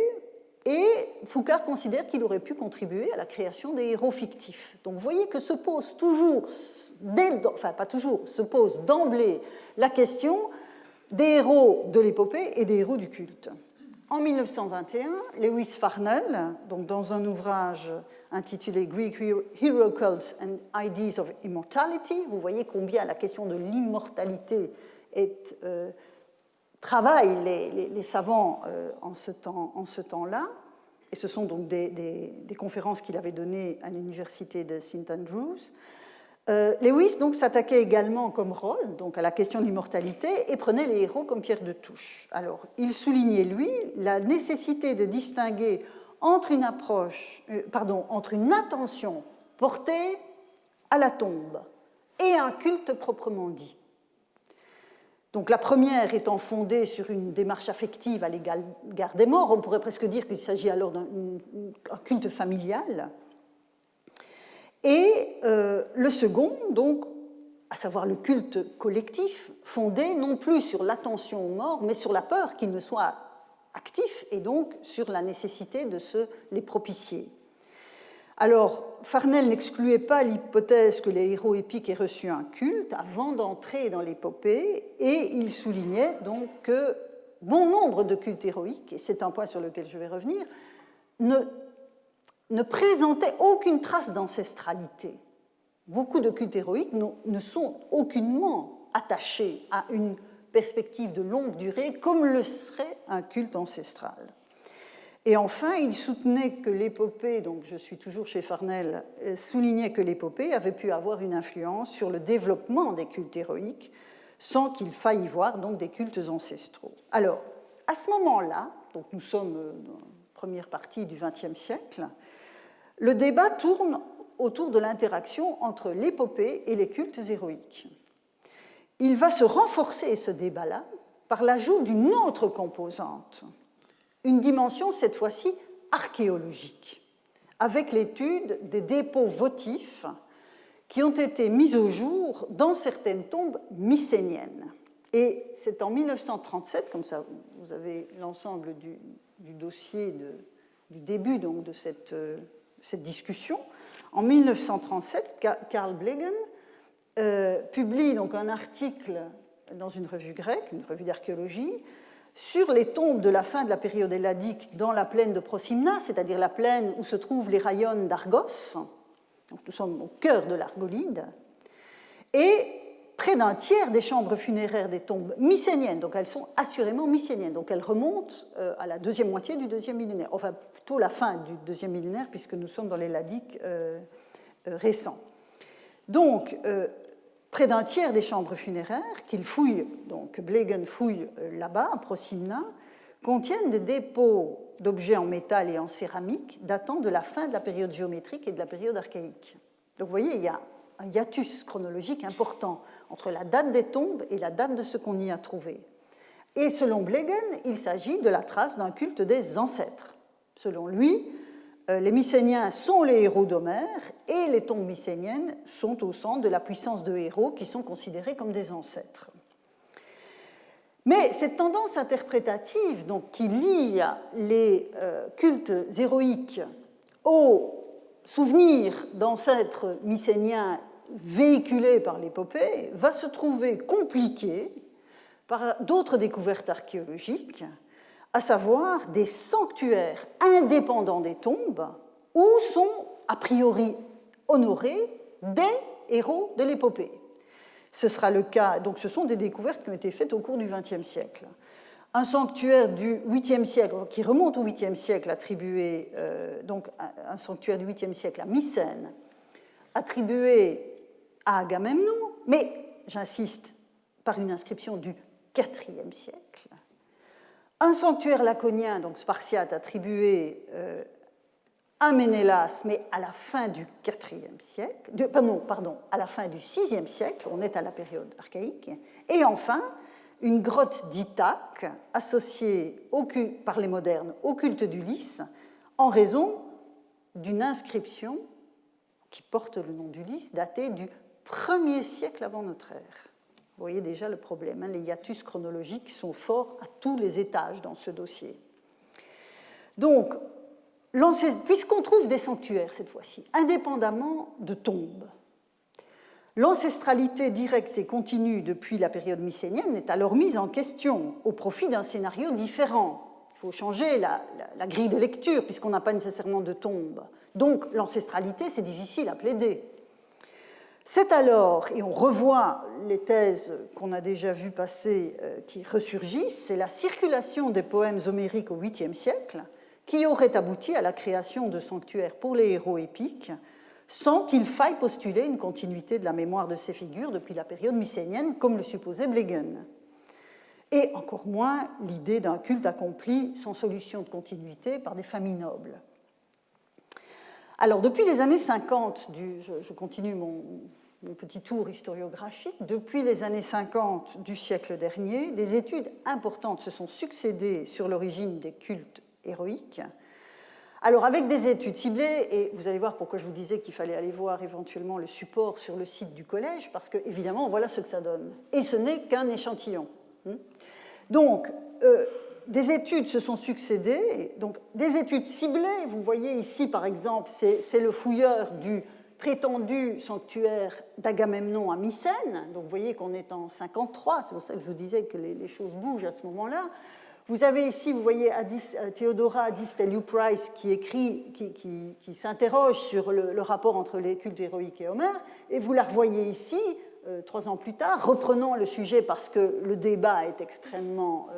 et Foucard considère qu'il aurait pu contribuer à la création des héros fictifs. Donc vous voyez que se pose toujours, se pose d'emblée la question des héros de l'épopée et des héros du culte. En 1921, Lewis Farnell, donc dans un ouvrage intitulé Greek Hero Cults and Ideas of Immortality, vous voyez combien la question de l'immortalité travaille les savants en ce temps-là, et ce sont donc des conférences qu'il avait données à l'université de St. Andrews. Lewis donc s'attaquait également, comme Rhodes, donc à la question de l'immortalité et prenait les héros comme pierre de touche. Alors, il soulignait, lui, la nécessité de distinguer entre une attention portée à la tombe et un culte proprement dit. Donc la première étant fondée sur une démarche affective à l'égard des morts, on pourrait presque dire qu'il s'agit alors d'un culte familial. Et le second, donc, à savoir le culte collectif, fondé non plus sur l'attention aux morts, mais sur la peur qu'ils ne soient actifs et donc sur la nécessité de les propitier. Alors, Farnell n'excluait pas l'hypothèse que les héros épiques aient reçu un culte avant d'entrer dans l'épopée, et il soulignait donc que bon nombre de cultes héroïques, et c'est un point sur lequel je vais revenir, ne présentaient aucune trace d'ancestralité. Beaucoup de cultes héroïques ne sont aucunement attachés à une perspective de longue durée comme le serait un culte ancestral. Et enfin, il soutenait que l'épopée, donc je suis toujours chez Farnell, soulignait que l'épopée avait pu avoir une influence sur le développement des cultes héroïques sans qu'il faille y voir donc des cultes ancestraux. Alors, à ce moment-là, donc nous sommes dans première partie du XXe siècle, le débat tourne autour de l'interaction entre l'épopée et les cultes héroïques. Il va se renforcer, ce débat-là, par l'ajout d'une autre composante, une dimension cette fois-ci archéologique, avec l'étude des dépôts votifs qui ont été mis au jour dans certaines tombes mycéniennes. Et c'est en 1937, comme ça vous avez l'ensemble du dossier du début donc, de cette discussion, en 1937, Carl Blegen publie donc un article dans une revue grecque, une revue d'archéologie, sur les tombes de la fin de la période helladique dans la plaine de Prosimna, c'est-à-dire la plaine où se trouvent les rayons d'Argos. Donc nous sommes au cœur de l'Argolide. Et près d'un tiers des chambres funéraires des tombes mycéniennes, donc elles sont assurément mycéniennes, donc elles remontent à la deuxième moitié du deuxième millénaire, enfin plutôt la fin du deuxième millénaire, puisque nous sommes dans l'helladique récent. Donc, près d'un tiers des chambres funéraires qu'il fouille, donc Blegen fouille là-bas, à Prosimna, contiennent des dépôts d'objets en métal et en céramique datant de la fin de la période géométrique et de la période archaïque. Donc vous voyez, il y a un hiatus chronologique important entre la date des tombes et la date de ce qu'on y a trouvé. Et selon Blegen, il s'agit de la trace d'un culte des ancêtres. Selon lui, les Mycéniens sont les héros d'Homère et les tombes mycéniennes sont au centre de la puissance de héros qui sont considérés comme des ancêtres. Mais cette tendance interprétative donc, qui lie les cultes héroïques aux souvenirs d'ancêtres mycéniens véhiculés par l'épopée va se trouver compliquée par d'autres découvertes archéologiques, à savoir des sanctuaires indépendants des tombes où sont a priori honorés des héros de l'épopée. Ce sera le cas, donc ce sont des découvertes qui ont été faites au cours du XXe siècle. Un sanctuaire du 8e siècle, qui remonte au 8e siècle, attribué, donc un sanctuaire du 8e siècle à Mycène, attribué à Agamemnon, mais, j'insiste, par une inscription du IVe siècle. Un sanctuaire laconien, donc spartiate, attribué à Ménélas, mais à la fin du IVe siècle, à la fin du VIe siècle, on est à la période archaïque, et enfin, une grotte d'Ithaque associée par les modernes au culte d'Ulysse en raison d'une inscription qui porte le nom d'Ulysse datée du 1er siècle avant notre ère. Vous voyez déjà le problème, hein, les hiatus chronologiques sont forts à tous les étages dans ce dossier. Donc, puisqu'on trouve des sanctuaires cette fois-ci, indépendamment de tombes, l'ancestralité directe et continue depuis la période mycénienne est alors mise en question au profit d'un scénario différent. Il faut changer la grille de lecture puisqu'on n'a pas nécessairement de tombes. Donc l'ancestralité, c'est difficile à plaider. C'est alors, et on revoit les thèses qu'on a déjà vues passer qui ressurgissent, c'est la circulation des poèmes homériques au 8e siècle qui aurait abouti à la création de sanctuaires pour les héros épiques sans qu'il faille postuler une continuité de la mémoire de ces figures depuis la période mycénienne, comme le supposait Blegen. Et encore moins l'idée d'un culte accompli sans solution de continuité par des familles nobles. Alors, depuis les années 50, je continue mon petit tour historiographique, depuis les années 50 du siècle dernier, des études importantes se sont succédées sur l'origine des cultes héroïques. Alors, avec des études ciblées, et vous allez voir pourquoi je vous disais qu'il fallait aller voir éventuellement le support sur le site du collège, parce que, évidemment, voilà ce que ça donne. Et ce n'est qu'un échantillon. Donc, des études se sont succédées, donc des études ciblées. Vous voyez ici, par exemple, c'est le fouilleur du prétendu sanctuaire d'Agamemnon à Mycène. Donc, vous voyez qu'on est en 53, c'est pour ça que je vous disais que les choses bougent à ce moment-là. Vous avez ici, vous voyez, Theodora Adis-Telliou-Price qui écrit, qui s'interroge sur le rapport entre les cultes héroïques et Homère, et vous la revoyez ici, 3 ans plus tard, reprenant le sujet parce que le débat est extrêmement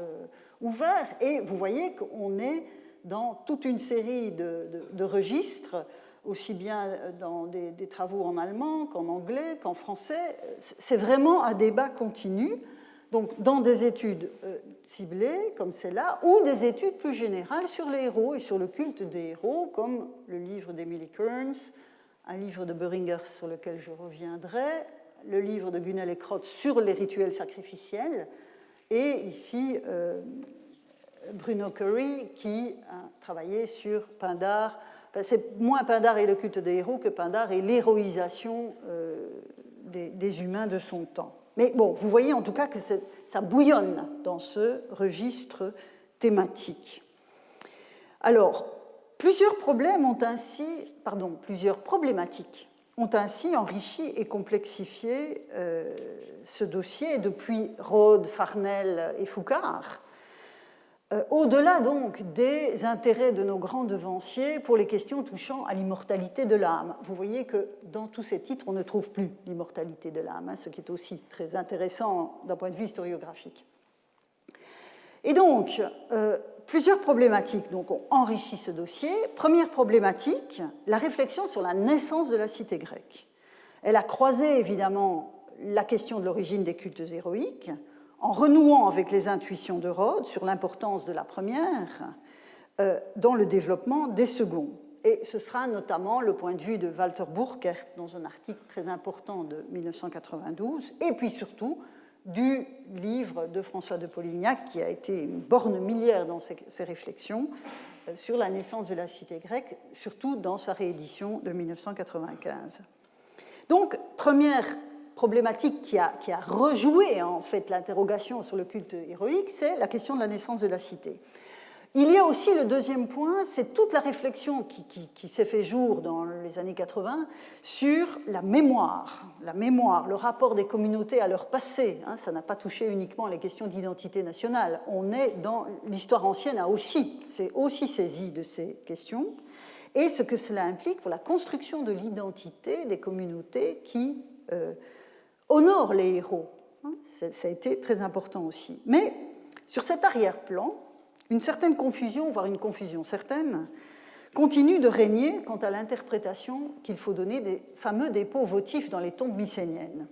ouvert, et vous voyez qu'on est dans toute une série de registres, aussi bien dans des travaux en allemand qu'en anglais, qu'en français. C'est vraiment un débat continu Donc, dans des études ciblées, comme celle-là, ou des études plus générales sur les héros et sur le culte des héros, comme le livre d'Emily Kearns, un livre de Böhringer sur lequel je reviendrai, le livre de Gunnel et Krotz sur les rituels sacrificiels, et ici Bruno Curry qui a travaillé sur Pindare. Enfin, c'est moins Pindare et le culte des héros que Pindare et l'héroïsation des humains de son temps. Mais bon, vous voyez en tout cas que ça bouillonne dans ce registre thématique. Alors, plusieurs problématiques ont ainsi enrichi et complexifié ce dossier depuis Rode, Farnell et Foucard, au-delà donc des intérêts de nos grands devanciers pour les questions touchant à l'immortalité de l'âme. Vous voyez que dans tous ces titres, on ne trouve plus l'immortalité de l'âme, ce qui est aussi très intéressant d'un point de vue historiographique. Et donc, plusieurs problématiques donc, ont enrichi ce dossier. Première problématique, la réflexion sur la naissance de la cité grecque. Elle a croisé évidemment la question de l'origine des cultes héroïques, en renouant avec les intuitions de Rhodes sur l'importance de la première dans le développement des seconds. Et ce sera notamment le point de vue de Walter Burkert dans un article très important de 1992, et puis surtout du livre de François de Polignac, qui a été une borne miliaire dans ses réflexions sur la naissance de la cité grecque, surtout dans sa réédition de 1995. Donc, première problématique qui a rejoué en fait l'interrogation sur le culte héroïque, c'est la question de la naissance de la cité. Il y a aussi le deuxième point, c'est toute la réflexion qui s'est fait jour dans les années 80 sur la mémoire, le rapport des communautés à leur passé. Ça n'a pas touché uniquement les questions d'identité nationale. On est dans l'histoire ancienne s'est aussi saisi de ces questions et ce que cela implique pour la construction de l'identité des communautés qui honorent les héros. Ça a été très important aussi. Mais sur cet arrière-plan, une certaine confusion, voire une confusion certaine, continue de régner quant à l'interprétation qu'il faut donner des fameux dépôts votifs dans les tombes mycéniennes.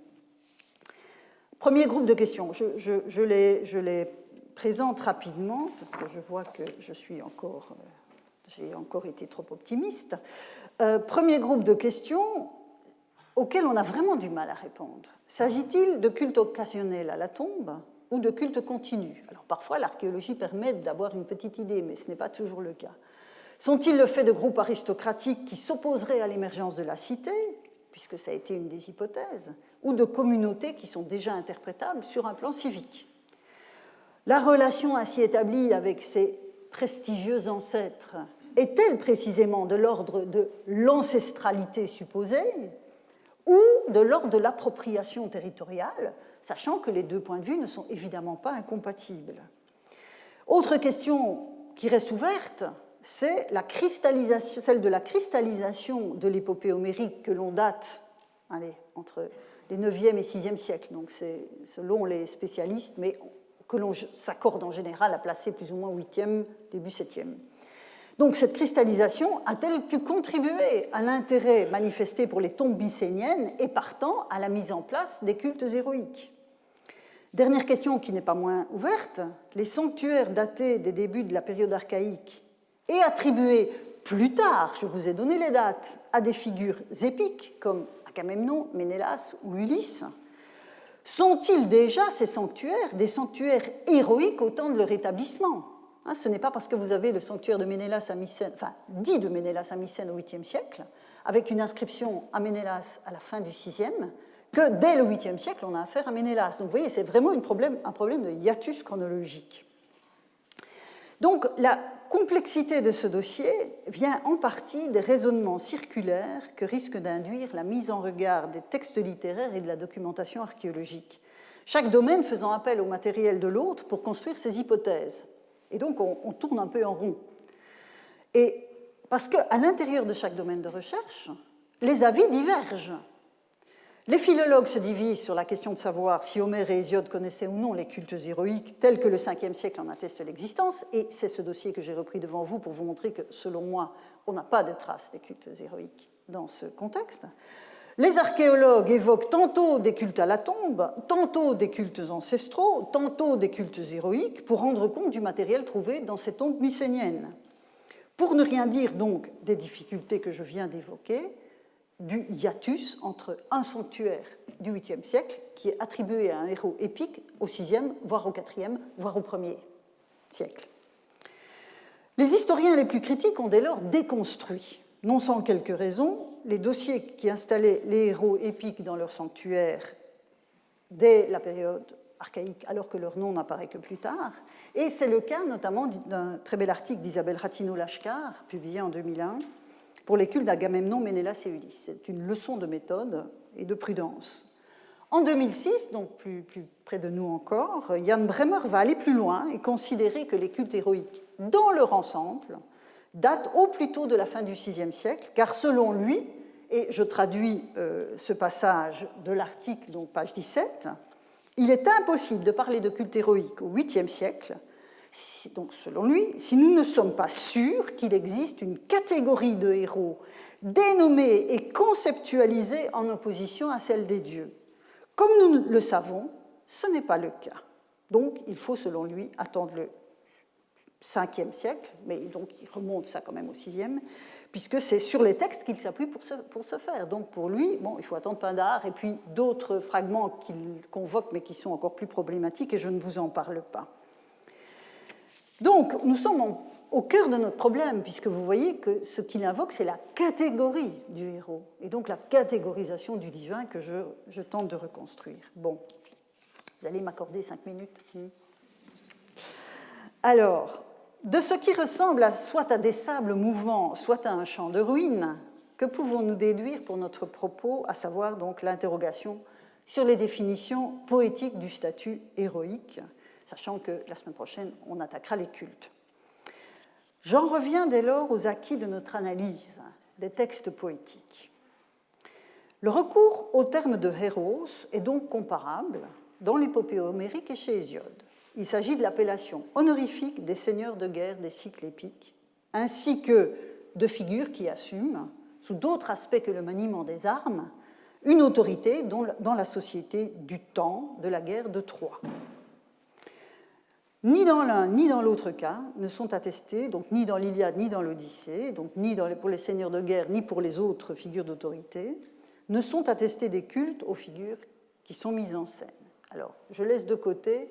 Premier groupe de questions, je les présente rapidement, parce que je vois que j'ai encore été trop optimiste. Premier groupe de questions auxquelles on a vraiment du mal à répondre. S'agit-il de culte occasionnel à la tombe ou de culte continu? Alors parfois l'archéologie permet d'avoir une petite idée, mais ce n'est pas toujours le cas. Sont-ils le fait de groupes aristocratiques qui s'opposeraient à l'émergence de la cité, puisque ça a été une des hypothèses, ou de communautés qui sont déjà interprétables sur un plan civique? La relation ainsi établie avec ces prestigieux ancêtres est-elle précisément de l'ordre de l'ancestralité supposée ou de l'ordre de l'appropriation territoriale, sachant que les deux points de vue ne sont évidemment pas incompatibles? Autre question qui reste ouverte, c'est celle de la cristallisation de l'épopée homérique que l'on date entre les 9e et 6e siècles, donc c'est selon les spécialistes, mais que l'on s'accorde en général à placer plus ou moins 8e, début 7e. Donc cette cristallisation a-t-elle pu contribuer à l'intérêt manifesté pour les tombes mycéniennes et partant à la mise en place des cultes héroïques? Dernière question qui n'est pas moins ouverte, les sanctuaires datés des débuts de la période archaïque et attribués plus tard, je vous ai donné les dates, à des figures épiques comme Agamemnon, Ménélas ou Ulysse, sont-ils déjà ces sanctuaires des sanctuaires héroïques au temps de leur établissement? Ce n'est pas parce que vous avez le sanctuaire de Ménélas à Mycène, dit de Ménélas à Mycène au 8e siècle, avec une inscription à Ménélas à la fin du 6e, que dès le 8e siècle, on a affaire à Ménélas. Donc vous voyez, c'est vraiment un problème de hiatus chronologique. Donc la complexité de ce dossier vient en partie des raisonnements circulaires que risque d'induire la mise en regard des textes littéraires et de la documentation archéologique, chaque domaine faisant appel au matériel de l'autre pour construire ses hypothèses. Et donc, on tourne un peu en rond. Et parce qu'à l'intérieur de chaque domaine de recherche, les avis divergent. Les philologues se divisent sur la question de savoir si Homère et Hésiode connaissaient ou non les cultes héroïques tels que le 5e siècle en atteste l'existence, et c'est ce dossier que j'ai repris devant vous pour vous montrer que, selon moi, on n'a pas de traces des cultes héroïques dans ce contexte. Les archéologues évoquent tantôt des cultes à la tombe, tantôt des cultes ancestraux, tantôt des cultes héroïques pour rendre compte du matériel trouvé dans ces tombes mycéniennes. Pour ne rien dire donc des difficultés que je viens d'évoquer, du hiatus entre un sanctuaire du 8e siècle qui est attribué à un héros épique au 6e, voire au 4e, voire au 1er siècle. Les historiens les plus critiques ont dès lors déconstruit, non sans quelques raisons, les dossiers qui installaient les héros épiques dans leur sanctuaire dès la période archaïque, alors que leur nom n'apparaît que plus tard. Et c'est le cas notamment d'un très bel article d'Isabelle Ratino-Lashkar, publié en 2001, pour les cultes d'Agamemnon, Ménélas et Ulysse. C'est une leçon de méthode et de prudence. En 2006, donc plus près de nous encore, Jan Bremer va aller plus loin et considérer que les cultes héroïques, dans leur ensemble, datent au plus tôt de la fin du VIe siècle, car selon lui, et je traduis ce passage de l'article, donc page 17, il est impossible de parler de culte héroïque au 8e siècle, donc selon lui, si nous ne sommes pas sûrs qu'il existe une catégorie de héros dénommée et conceptualisée en opposition à celle des dieux. Comme nous le savons, ce n'est pas le cas. Donc il faut, selon lui, attendre le 5e siècle, mais donc il remonte ça quand même au 6e, puisque c'est sur les textes qu'il s'appuie pour ce faire. Donc pour lui, bon, il faut attendre Pindare et puis d'autres fragments qu'il convoque, mais qui sont encore plus problématiques, et je ne vous en parle pas. Donc nous sommes au cœur de notre problème, puisque vous voyez que ce qu'il invoque, c'est la catégorie du héros, et donc la catégorisation du divin que je tente de reconstruire. Bon, vous allez m'accorder 5 minutes. Alors, de ce qui ressemble soit à des sables mouvants, soit à un champ de ruines, que pouvons-nous déduire pour notre propos, à savoir donc l'interrogation sur les définitions poétiques du statut héroïque, sachant que la semaine prochaine, on attaquera les cultes. J'en reviens dès lors aux acquis de notre analyse des textes poétiques. Le recours au terme de héros est donc comparable dans l'épopée homérique et chez Hésiode. Il s'agit de l'appellation honorifique des seigneurs de guerre des cycles épiques, ainsi que de figures qui assument, sous d'autres aspects que le maniement des armes, une autorité dans la société du temps de la guerre de Troie. Ni dans l'un ni dans l'autre cas ne sont attestés, donc ni dans l'Iliade ni dans l'Odyssée, donc ni pour les seigneurs de guerre ni pour les autres figures d'autorité, ne sont attestés des cultes aux figures qui sont mises en scène. Alors, je laisse de côté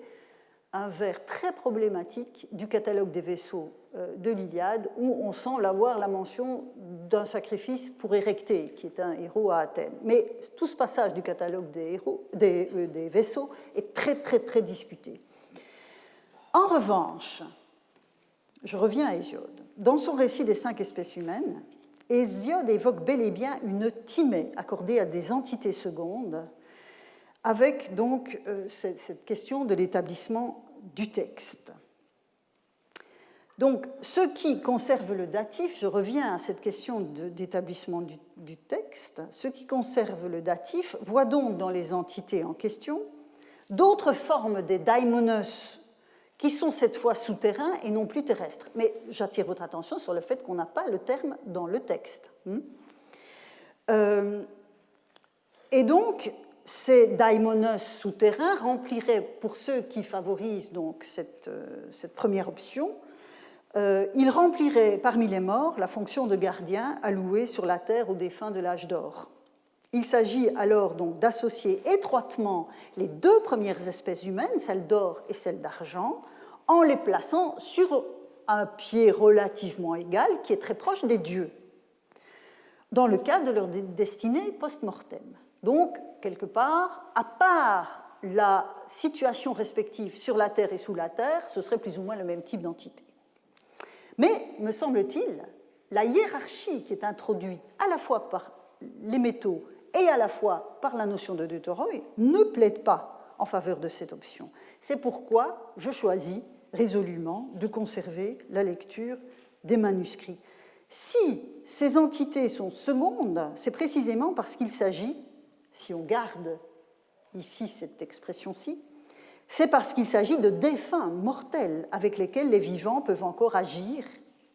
un vers très problématique du catalogue des vaisseaux de l'Iliade, où on sent la mention d'un sacrifice pour Érectée, qui est un héros à Athènes. Mais tout ce passage du catalogue des vaisseaux est très, très, très discuté. En revanche, je reviens à Hésiode. Dans son récit des 5 espèces humaines, Hésiode évoque bel et bien une timée accordée à des entités secondes, avec donc cette question de l'établissement du texte. Donc, ceux qui conservent le datif, je reviens à cette question d'établissement du texte, ceux qui conservent le datif voient donc dans les entités en question d'autres formes des daimonos qui sont cette fois souterrains et non plus terrestres. Mais j'attire votre attention sur le fait qu'on n'a pas le terme dans le texte. Et donc, ces daimonos souterrains rempliraient, pour ceux qui favorisent donc cette première option, ils rempliraient parmi les morts la fonction de gardien allouée sur la terre aux défunts de l'âge d'or. Il s'agit alors donc d'associer étroitement les 2 premières espèces humaines, celle d'or et celle d'argent, en les plaçant sur un pied relativement égal qui est très proche des dieux, dans le cadre de leur destinée post-mortem. Donc, quelque part, à part la situation respective sur la terre et sous la terre, ce serait plus ou moins le même type d'entité. Mais, me semble-t-il, la hiérarchie qui est introduite à la fois par les métaux et à la fois par la notion de deutéroi ne plaide pas en faveur de cette option. C'est pourquoi je choisis résolument de conserver la lecture des manuscrits. Si ces entités sont secondes, c'est précisément parce qu'il s'agit, si on garde ici cette expression-ci, c'est parce qu'il s'agit de défunts mortels avec lesquels les vivants peuvent encore agir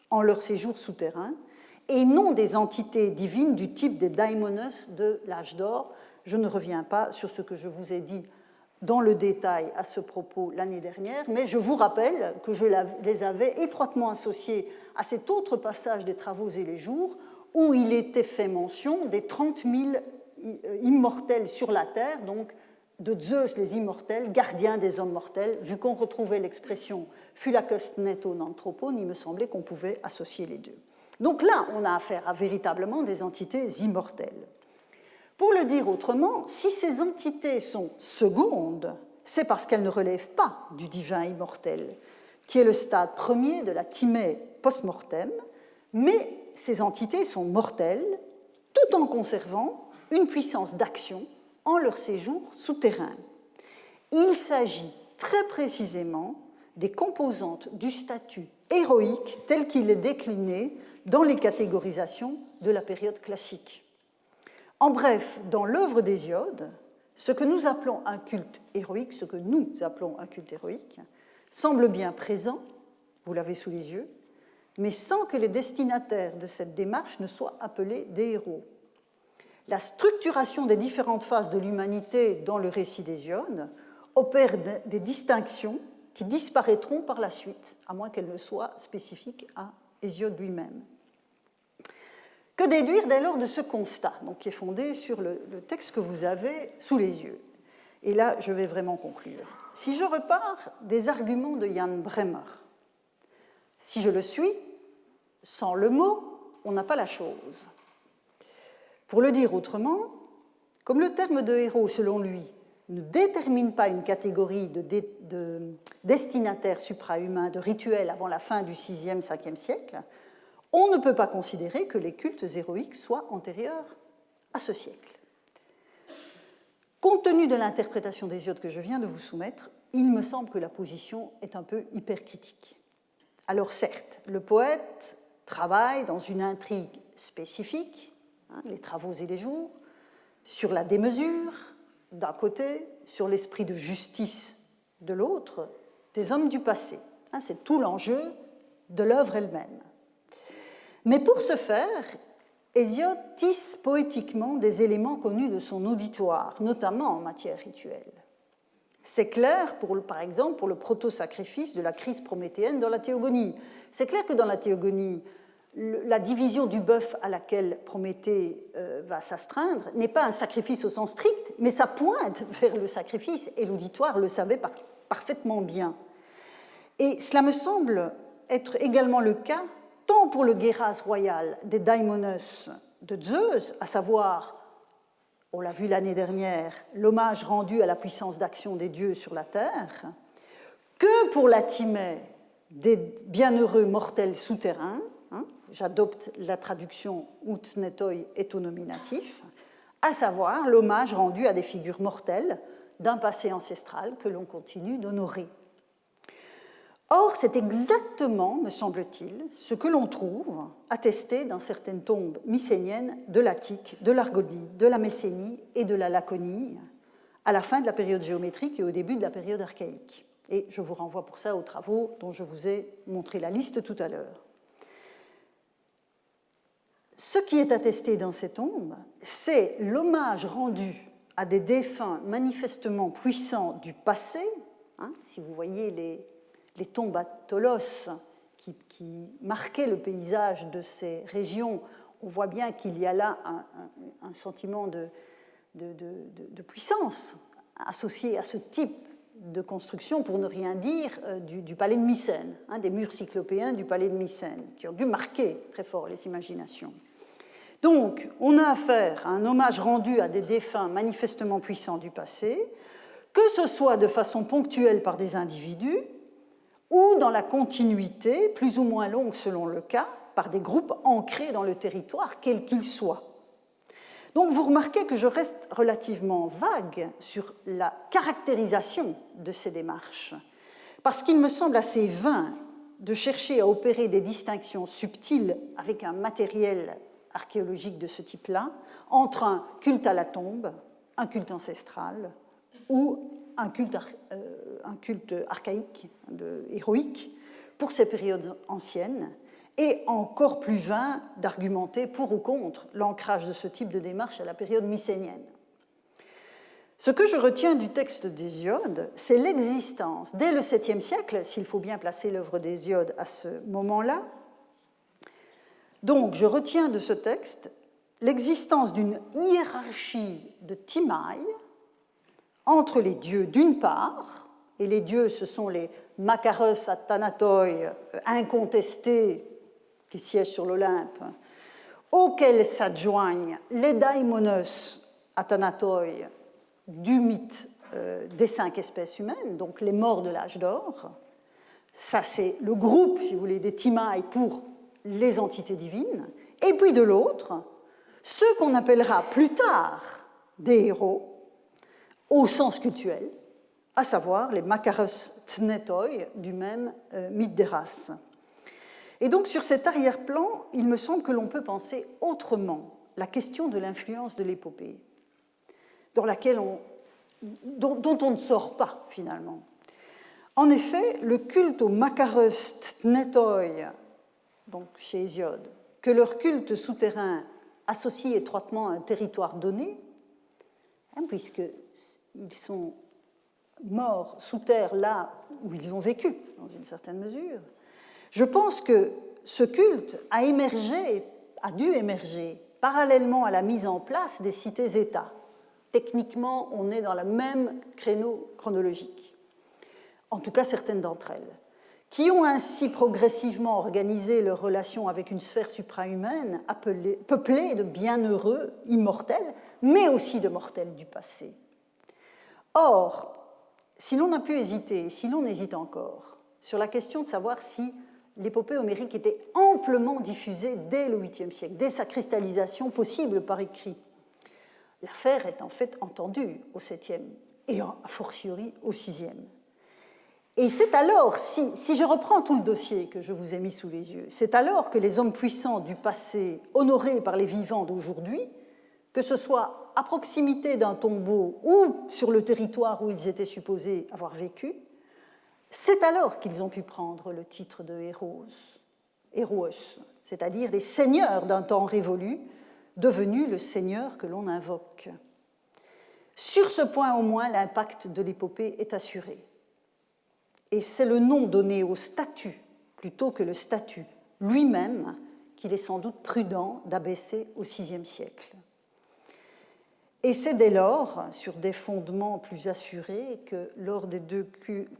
en leur séjour souterrain et non des entités divines du type des daimonos de l'âge d'or. Je ne reviens pas sur ce que je vous ai dit dans le détail à ce propos l'année dernière, mais je vous rappelle que je les avais étroitement associés à cet autre passage des Travaux et les Jours, où il était fait mention des 30 000 immortels sur la terre, donc de Zeus les immortels, gardiens des hommes mortels. Vu qu'on retrouvait l'expression phylakos neton anthropon, il me semblait qu'on pouvait associer les deux. Donc là, on a affaire à véritablement des entités immortelles. Pour le dire autrement, si ces entités sont secondes, c'est parce qu'elles ne relèvent pas du divin immortel, qui est le stade premier de la timée post-mortem, mais ces entités sont mortelles tout en conservant une puissance d'action en leur séjour souterrain. Il s'agit très précisément des composantes du statut héroïque tel qu'il est décliné dans les catégorisations de la période classique. En bref, dans l'œuvre d'Hésiode, ce que nous appelons un culte héroïque, semble bien présent, vous l'avez sous les yeux, mais sans que les destinataires de cette démarche ne soient appelés des héros. La structuration des différentes phases de l'humanité dans le récit d'Hésiode opère des distinctions qui disparaîtront par la suite, à moins qu'elles ne soient spécifiques à Hésiode lui-même. Que déduire dès lors de ce constat, donc, qui est fondé sur le texte que vous avez sous les yeux? Et là, je vais vraiment conclure. Si je repars des arguments de Jan Bremer, si je le suis, sans le mot, on n'a pas la chose. Pour le dire autrement, comme le terme de héros, selon lui, ne détermine pas une catégorie de destinataires suprahumains, de rituels avant la fin du 6e, 5e siècle, on ne peut pas considérer que les cultes héroïques soient antérieurs à ce siècle. Compte tenu de l'interprétation d'Hésiode que je viens de vous soumettre, il me semble que la position est un peu hypercritique. Alors certes, le poète travaille dans une intrigue spécifique, les Travaux et les Jours, sur la démesure d'un côté, sur l'esprit de justice de l'autre, des hommes du passé. C'est tout l'enjeu de l'œuvre elle-même. Mais pour ce faire, Hésiode tisse poétiquement des éléments connus de son auditoire, notamment en matière rituelle. C'est clair, par exemple, pour le proto-sacrifice de la crise prométhéenne dans la Théogonie. C'est clair que dans la Théogonie, la division du bœuf à laquelle Prométhée va s'astreindre n'est pas un sacrifice au sens strict, mais ça pointe vers le sacrifice, et l'auditoire le savait parfaitement bien. Et cela me semble être également le cas tant pour le Géras royal des daimonos de Zeus, à savoir, on l'a vu l'année dernière, l'hommage rendu à la puissance d'action des dieux sur la terre, que pour la timée des bienheureux mortels souterrains, j'adopte la traduction ut netoi eto nominatif, à savoir l'hommage rendu à des figures mortelles d'un passé ancestral que l'on continue d'honorer. Or, c'est exactement, me semble-t-il, ce que l'on trouve attesté dans certaines tombes mycéniennes de l'Attique, de l'Argolie, de la Messénie et de la Laconie, à la fin de la période géométrique et au début de la période archaïque. Et je vous renvoie pour ça aux travaux dont je vous ai montré la liste tout à l'heure. Ce qui est attesté dans ces tombes, c'est l'hommage rendu à des défunts manifestement puissants du passé. Si vous voyez les tombes à Tholos qui marquaient le paysage de ces régions, on voit bien qu'il y a là un sentiment de puissance associé à ce type de construction, pour ne rien dire du palais de Mycène, des murs cyclopéens du palais de Mycène, qui ont dû marquer très fort les imaginations. Donc, on a affaire à un hommage rendu à des défunts manifestement puissants du passé, que ce soit de façon ponctuelle par des individus, ou dans la continuité, plus ou moins longue selon le cas, par des groupes ancrés dans le territoire, quel qu'il soit. Donc vous remarquez que je reste relativement vague sur la caractérisation de ces démarches, parce qu'il me semble assez vain de chercher à opérer des distinctions subtiles avec un matériel archéologique de ce type-là, entre un culte à la tombe, un culte ancestral ou un culte archaïque, héroïque, pour ces périodes anciennes, et encore plus vain d'argumenter pour ou contre l'ancrage de ce type de démarche à la période mycénienne. Ce que je retiens du texte d'Hésiode, c'est l'existence, dès le 7e siècle, s'il faut bien placer l'œuvre d'Hésiode à ce moment-là, donc je retiens de ce texte l'existence d'une hiérarchie de Timaï entre les dieux d'une part, et les dieux ce sont les Makaros Athanatoi incontestés qui siègent sur l'Olympe, auxquels s'adjoignent les Daimonos Athanatoi du mythe des 5 espèces humaines, donc les morts de l'âge d'or. Ça, c'est le groupe, si vous voulez, des Timaï pour les entités divines. Et puis de l'autre, ceux qu'on appellera plus tard des héros, au sens cultuel, à savoir les Makaros Tnetoi du même mythe des races. Et donc, sur cet arrière-plan, il me semble que l'on peut penser autrement la question de l'influence de l'épopée, dont on ne sort pas, finalement. En effet, le culte aux Makaros Tnetoi, donc chez Hésiode, que leur culte souterrain associe étroitement à un territoire donné, puisqu'ils sont morts sous terre là où ils ont vécu, dans une certaine mesure, je pense que ce culte a dû émerger parallèlement à la mise en place des cités-États. Techniquement, on est dans le même créneau chronologique. En tout cas, certaines d'entre elles, qui ont ainsi progressivement organisé leurs relations avec une sphère suprahumaine peuplée de bienheureux immortels, mais aussi de mortels du passé. Or, si l'on a pu hésiter, si l'on hésite encore, sur la question de savoir si l'épopée homérique était amplement diffusée dès le 8e siècle, dès sa cristallisation possible par écrit, l'affaire est en fait entendue au 7e et a fortiori au 6e. Et c'est alors, si je reprends tout le dossier que je vous ai mis sous les yeux, c'est alors que les hommes puissants du passé, honorés par les vivants d'aujourd'hui, que ce soit à proximité d'un tombeau ou sur le territoire où ils étaient supposés avoir vécu, c'est alors qu'ils ont pu prendre le titre de héros, c'est-à-dire des seigneurs d'un temps révolu, devenus le seigneur que l'on invoque. Sur ce point au moins, l'impact de l'épopée est assuré. Et c'est le nom donné au statut, plutôt que le statut lui-même, qu'il est sans doute prudent d'abaisser au VIe siècle. Et c'est dès lors, sur des fondements plus assurés, que lors des 2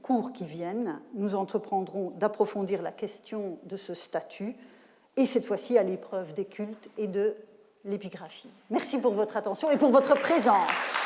cours qui viennent, nous entreprendrons d'approfondir la question de ce statut, et cette fois-ci à l'épreuve des cultes et de l'épigraphie. Merci pour votre attention et pour votre présence.